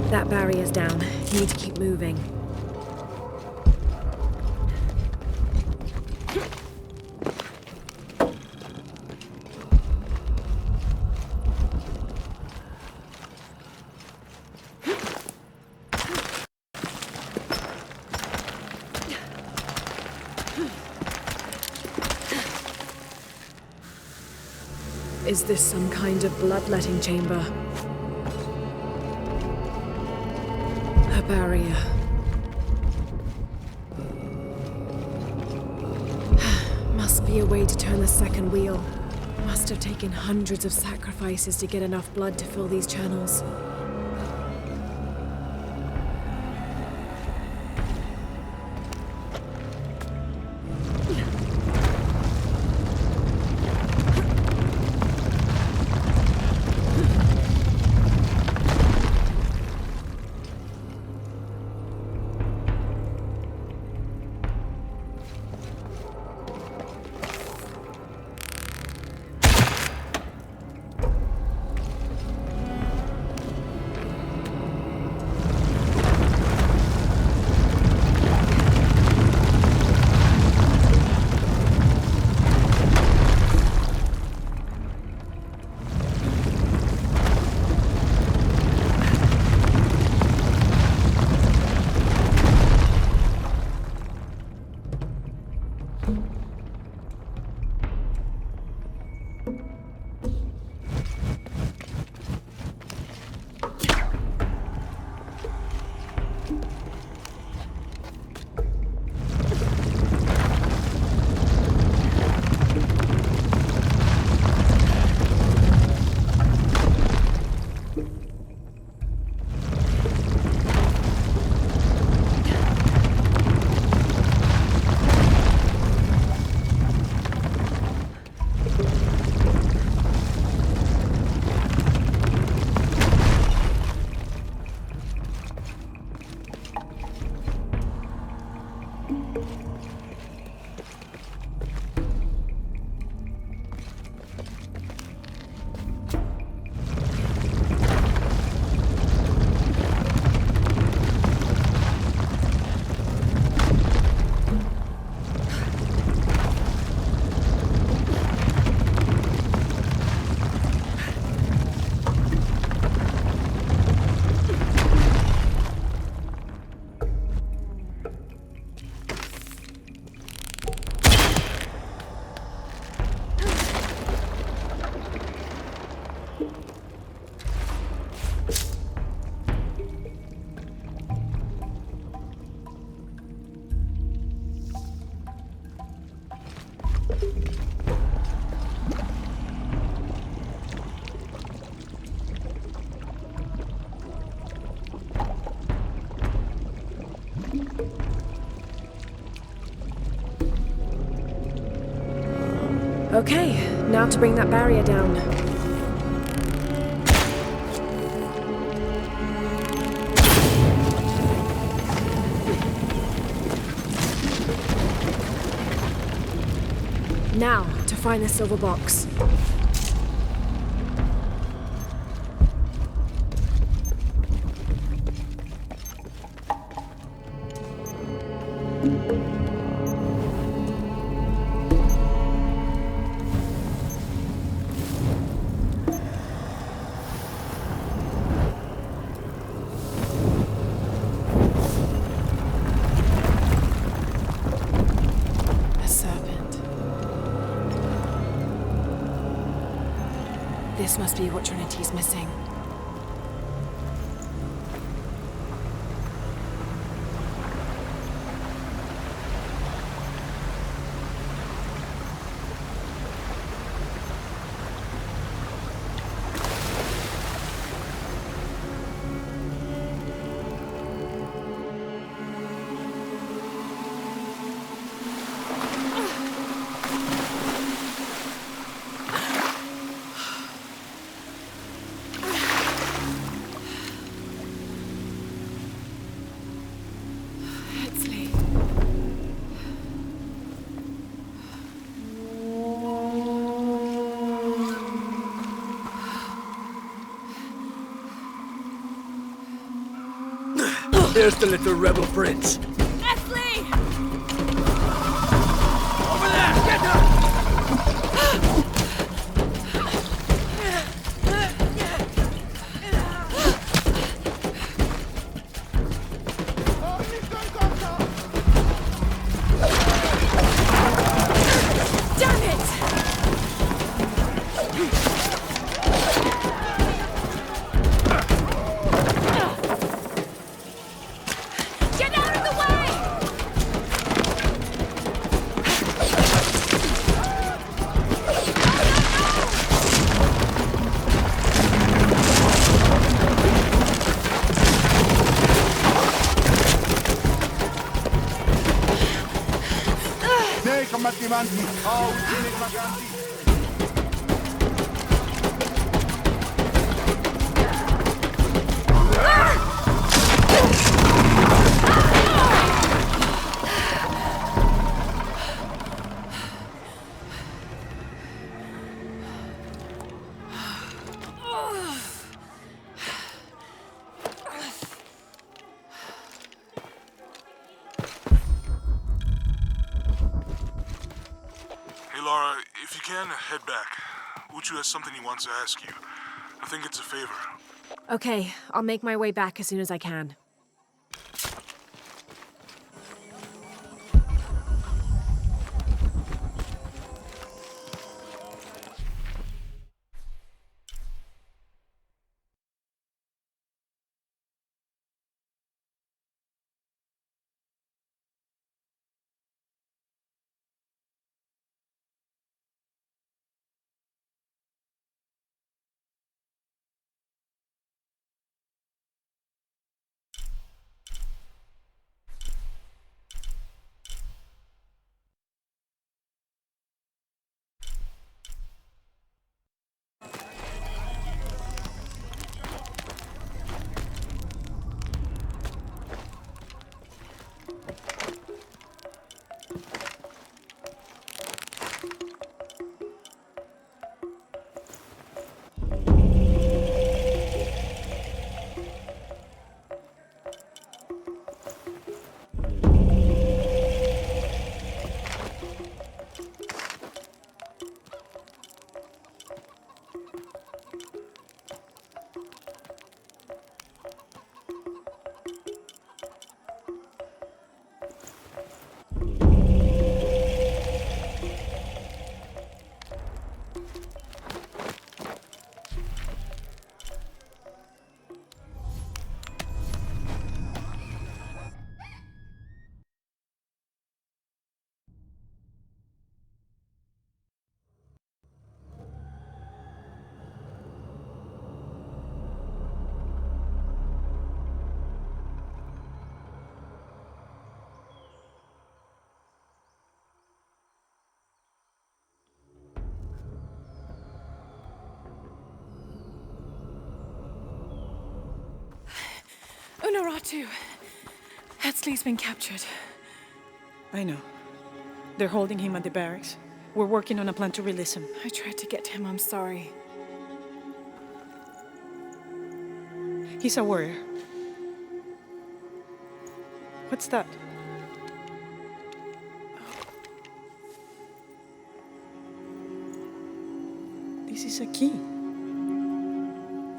[SPEAKER 1] that barrier's down. Need to keep moving. Is this some kind of bloodletting chamber? A barrier. Must be a way to turn the second wheel. Must have taken hundreds of sacrifices to get enough blood to fill these channels.
[SPEAKER 10] Okay, now to bring that barrier down. Now, to find the silver box.
[SPEAKER 1] A serpent. This must be what Trinity's missing.
[SPEAKER 6] There's the little rebel prince.
[SPEAKER 9] Hey, Laura, if you can, head back. Uchu has something he wants to ask you. I think it's a favor.
[SPEAKER 10] Okay, I'll make my way back as soon as I can.
[SPEAKER 1] Unuratu! Hetzley's been captured.
[SPEAKER 11] I know. They're holding him at the barracks. We're working on a plan to release him.
[SPEAKER 1] I tried to get to him, I'm sorry.
[SPEAKER 11] He's a warrior. What's that? This is a key.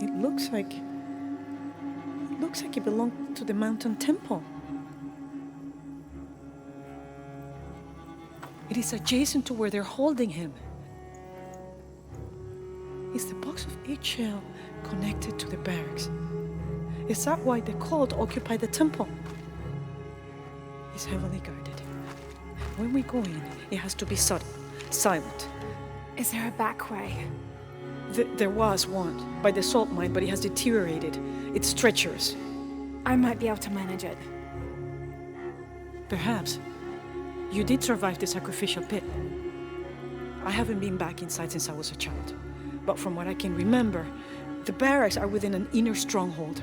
[SPEAKER 11] It looks like it belonged to the mountain temple. It is adjacent to where they're holding him. Is the box of eggshell connected to the barracks? Is that why the cult occupied the temple? It's heavily guarded. When we go in, it has to be subtle, silent.
[SPEAKER 1] Is there a back way?
[SPEAKER 11] There was one, by the salt mine, but it has deteriorated. It's treacherous.
[SPEAKER 1] I might be able to manage it.
[SPEAKER 11] Perhaps. You did survive the sacrificial pit. I haven't been back inside since I was a child. But from what I can remember, the barracks are within an inner stronghold.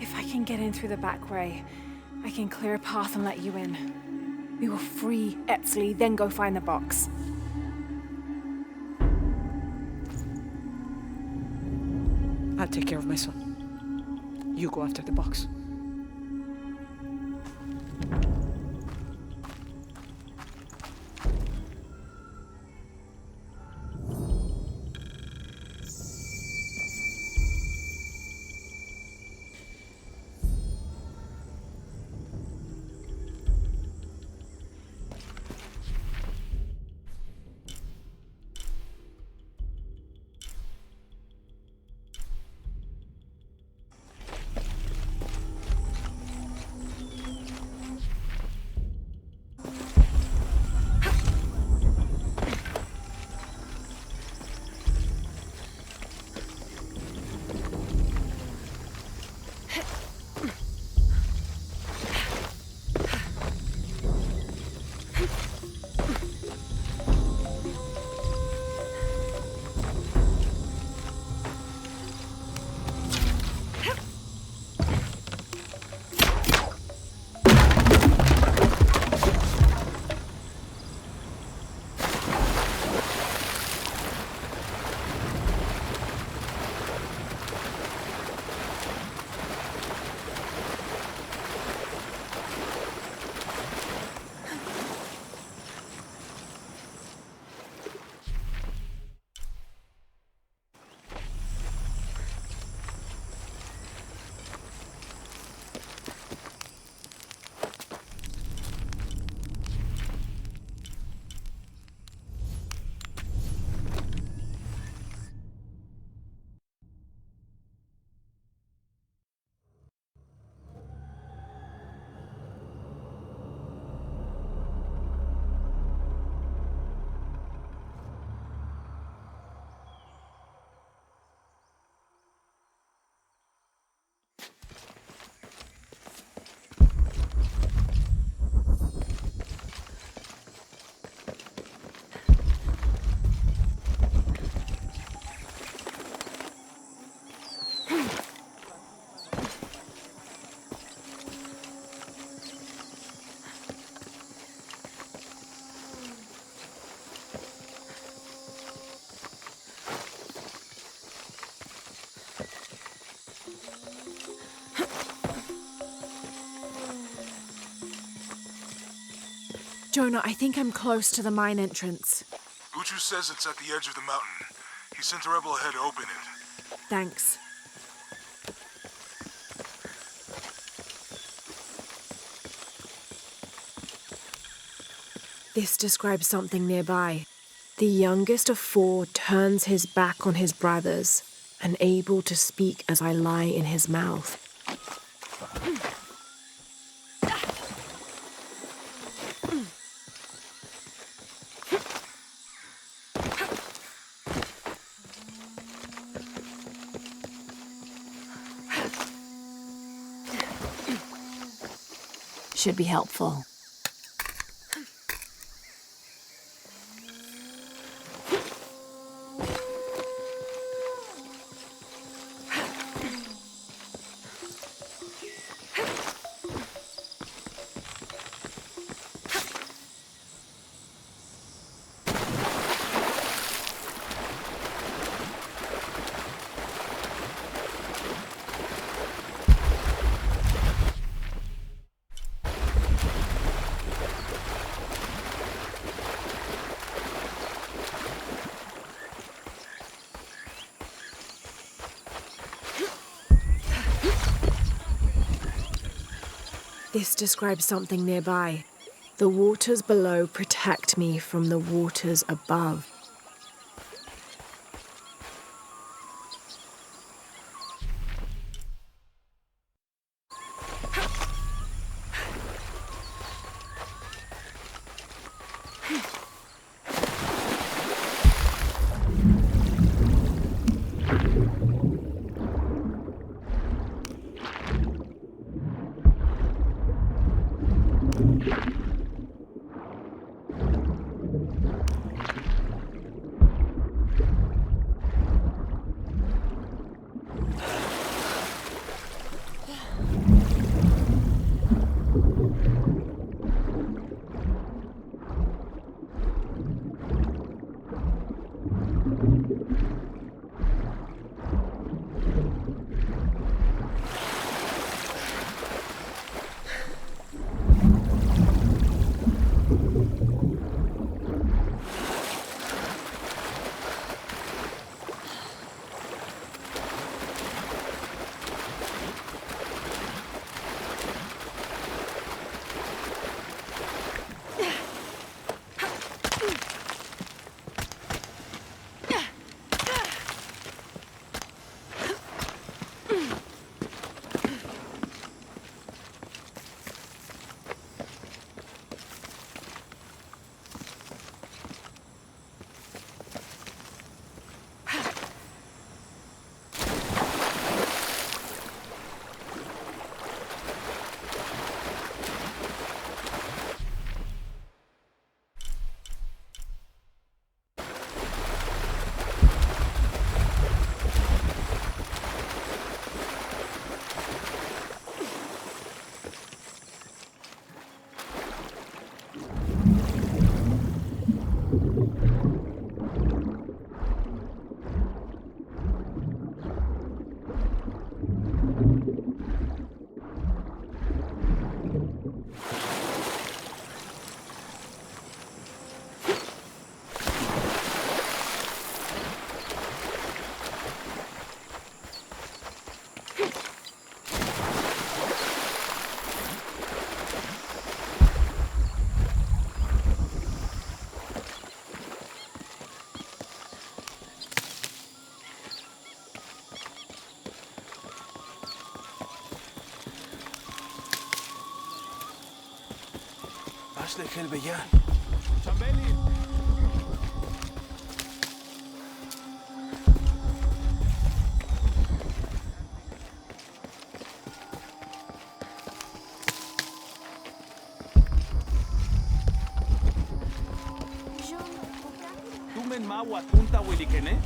[SPEAKER 1] If I can get in through the back way, I can clear a path and let you in. We will free Etzley, then go find the box.
[SPEAKER 11] I'll take care of my son. You go after the box.
[SPEAKER 1] Jonah, I think I'm close to the mine entrance.
[SPEAKER 9] Uchu says it's at the edge of the mountain. He sent a rebel ahead to open it.
[SPEAKER 1] Thanks. This describes something nearby. The youngest of four turns his back on his brothers, unable to speak as I lie in his mouth. Should be helpful.
[SPEAKER 10] This describes something nearby. The waters below protect me from the waters above.
[SPEAKER 6] Ashley Helveyan.
[SPEAKER 12] Tumen mawa punta wilikene?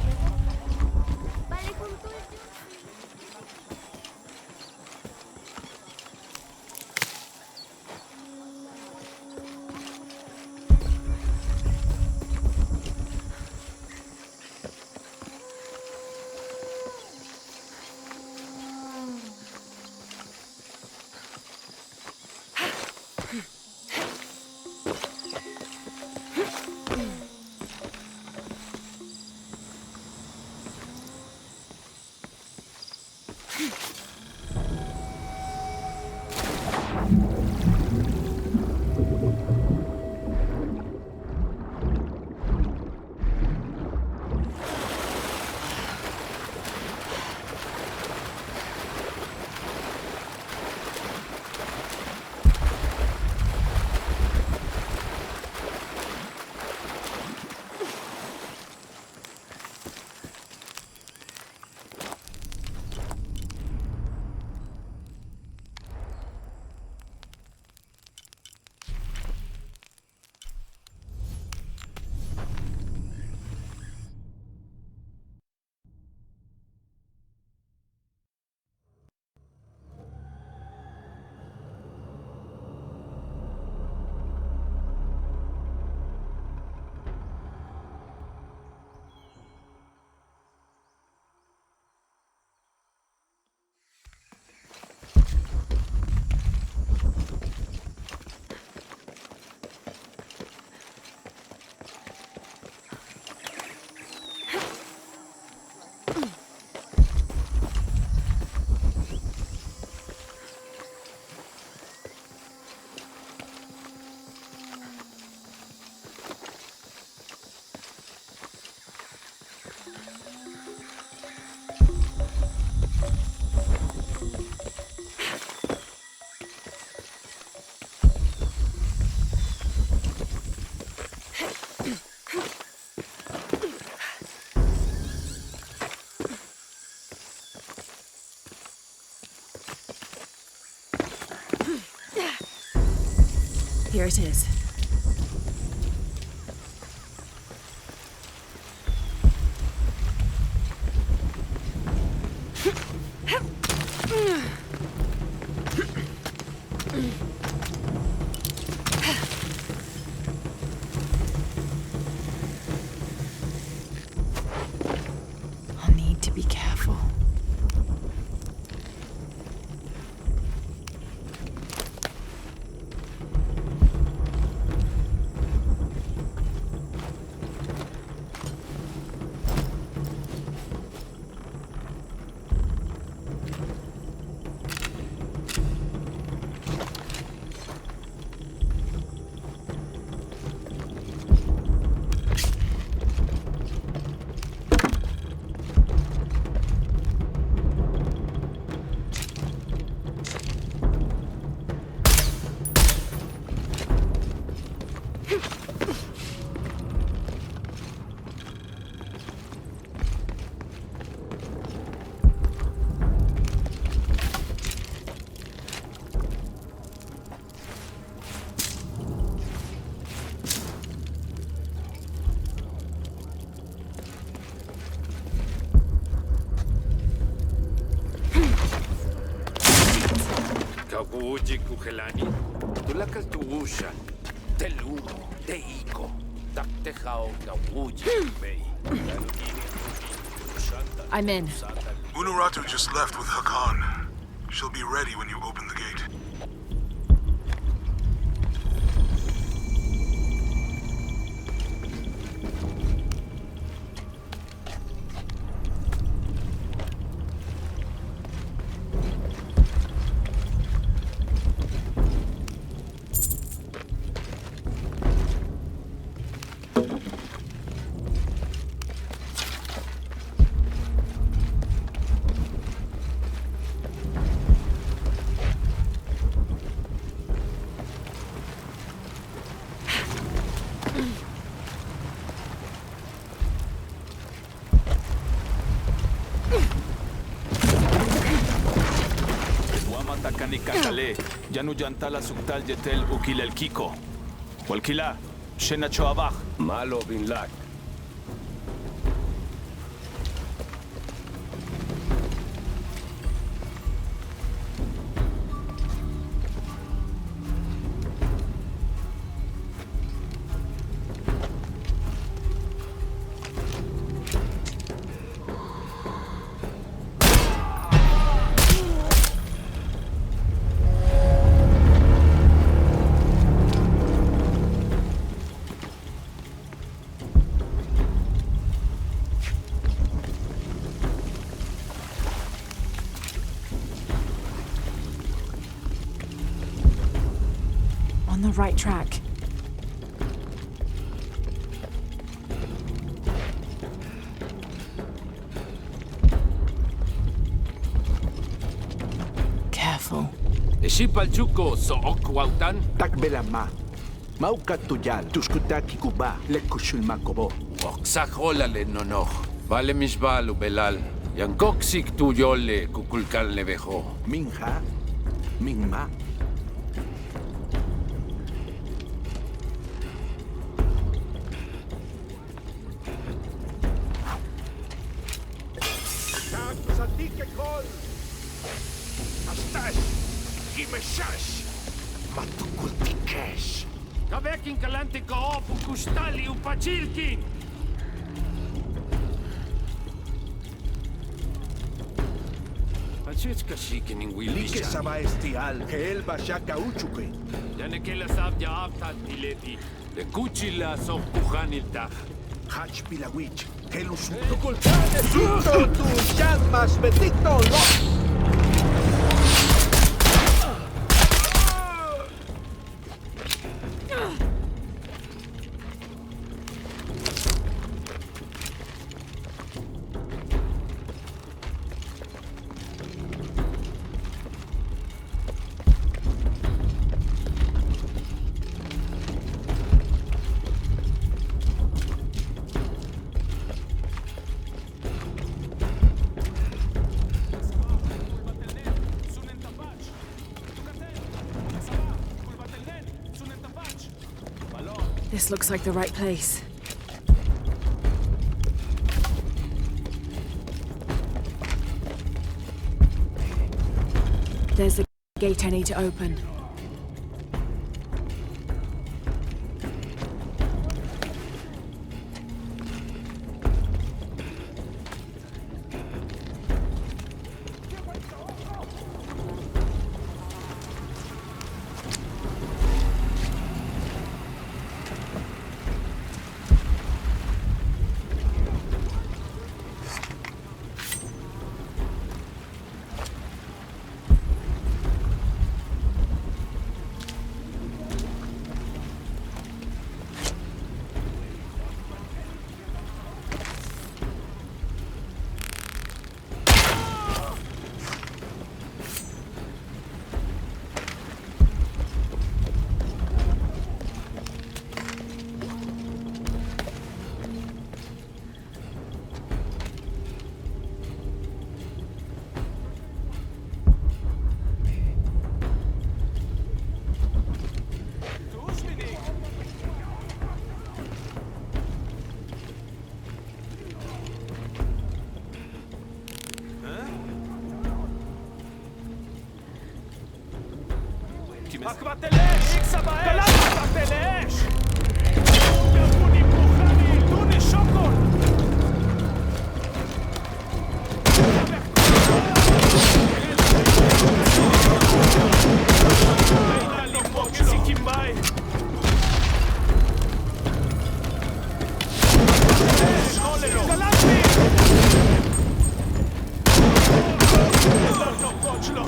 [SPEAKER 10] it is. I'll need to be careful.
[SPEAKER 13] Kauguji kuhelani, tulakal tuusha, telumo, teiko, taktejao kauguji bei.
[SPEAKER 10] I'm in.
[SPEAKER 9] Unuratu just left with Hakan. She'll be ready when you open the gate.
[SPEAKER 12] Kakale, Yanu Yantala Suktal Yetel Ukil el Kiko. Walkila, Shena Choabach.
[SPEAKER 13] Malo bin Lak.
[SPEAKER 10] On the right track. Careful.
[SPEAKER 13] Ishipalchuko so okwautan.
[SPEAKER 14] Takbelama. Maukatuyal, tuskutaki kuba, lekushul makobo.
[SPEAKER 13] Oksajolale nonoch. Vale misbalu belal. Yankoksik tuyole kukulkan levejo.
[SPEAKER 14] Minja, minma.
[SPEAKER 13] Gimeshash. Matukultikesh. Kavekin kalante ko pukustali upachilkin. Achitska shikin in
[SPEAKER 14] Like
[SPEAKER 13] wilisha.
[SPEAKER 14] saba estial, que el bashaka uchuke.
[SPEAKER 13] Yane que la sabja apta tileti. De kuchila so pujaniltach.
[SPEAKER 14] Hach pilawich, que los tukultanes suto tu llamas bendito los.
[SPEAKER 10] This looks like the right place. There's the gate I need to open.
[SPEAKER 12] הכבת אל אש! איקסה באש! הכבת אל אש! ירדוני פרוחני! דוני שוקול! איתה לימוק סיקים ביי! אש! עוללו! קלטתי! לא תוקות שלו!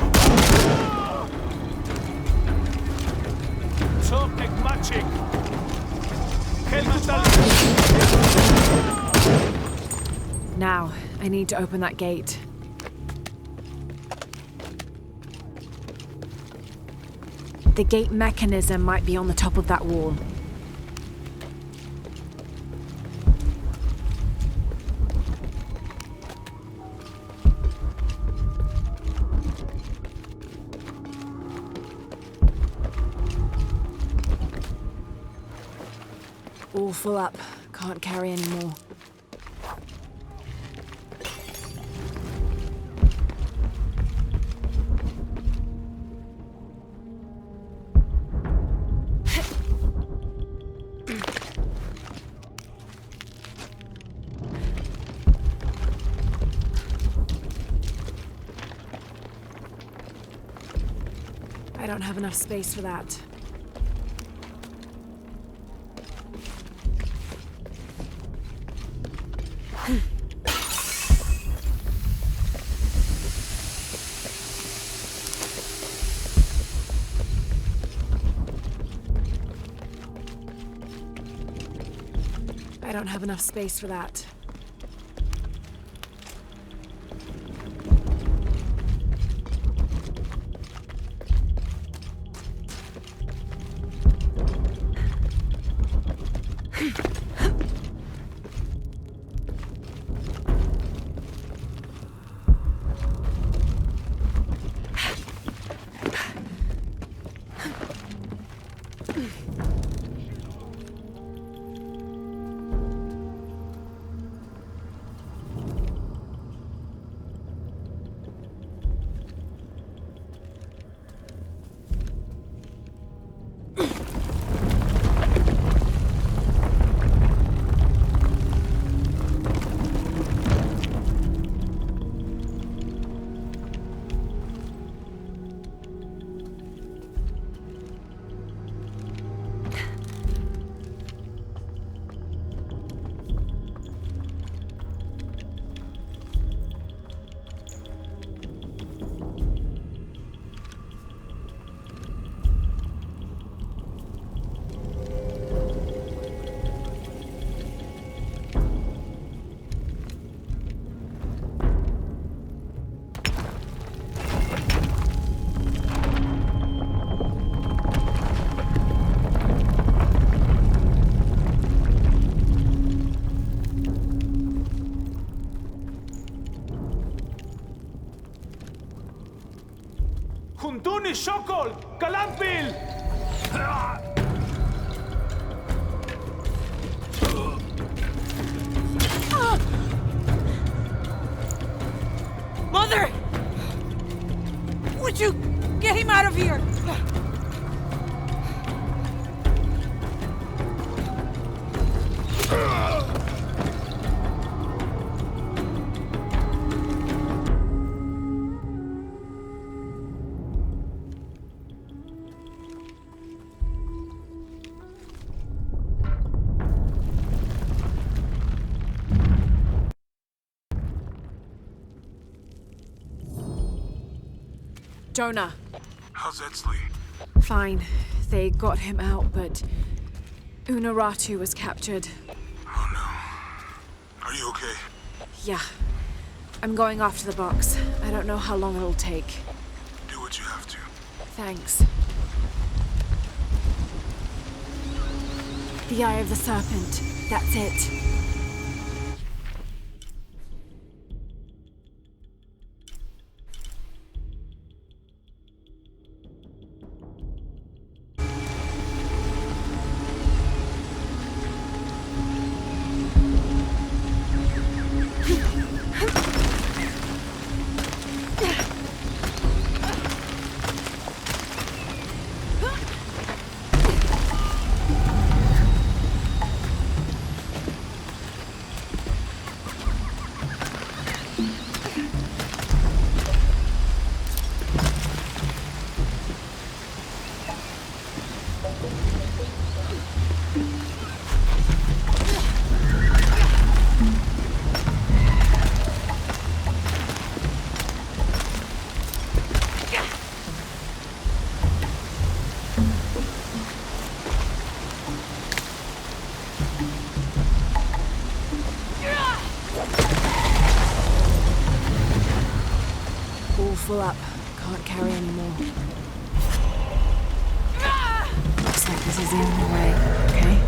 [SPEAKER 10] Now, I need to open that gate. The gate mechanism might be on the top of that wall. All full up. Can't carry any more. I don't have enough space for that. I don't have enough space for that.
[SPEAKER 12] Hunduni Shokol! Galantville!
[SPEAKER 15] Mother! Would you get him out of here?
[SPEAKER 10] Jonah.
[SPEAKER 9] How's Edsley?
[SPEAKER 10] Fine. They got him out, but Unuratu was captured.
[SPEAKER 9] Oh no. Are you okay?
[SPEAKER 10] Yeah. I'm going after the box. I don't know how long it'll take.
[SPEAKER 9] Do what you have to.
[SPEAKER 10] Thanks. The Eye of the Serpent. That's it. Full up. Can't carry anymore. Looks like this is the only way, okay?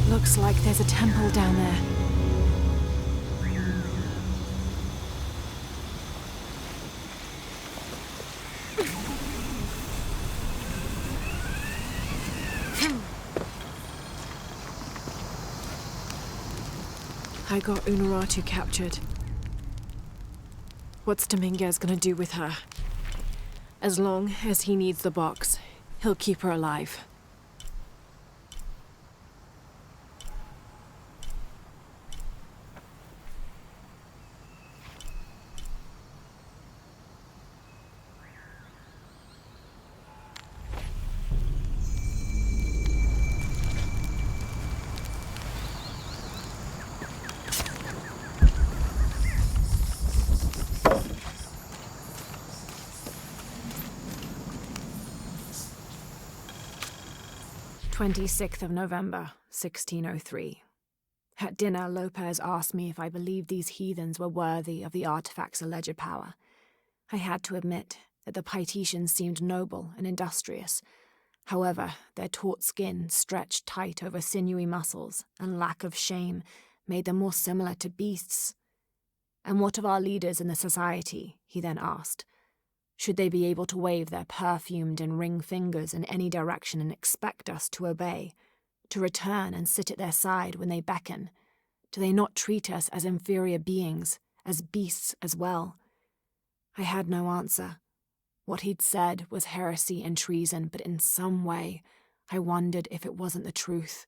[SPEAKER 10] Looks like there's a temple down there. I got Unuratu captured. What's Dominguez gonna do with her? As long as he needs the box, he'll keep her alive. November 1603. At dinner, Lopez asked me if I believed these heathens were worthy of the artifact's alleged power. I had to admit that the Paititians seemed noble and industrious. However, their taut skin, stretched tight over sinewy muscles, and lack of shame made them more similar to beasts. And what of our leaders in the society? He then asked. Should they be able to wave their perfumed and ring fingers in any direction and expect us to obey, to return and sit at their side when they beckon, Do they not treat us as inferior beings, as beasts as well? I had no answer. What he'd said was heresy and treason, but in some way, I wondered if it wasn't the truth.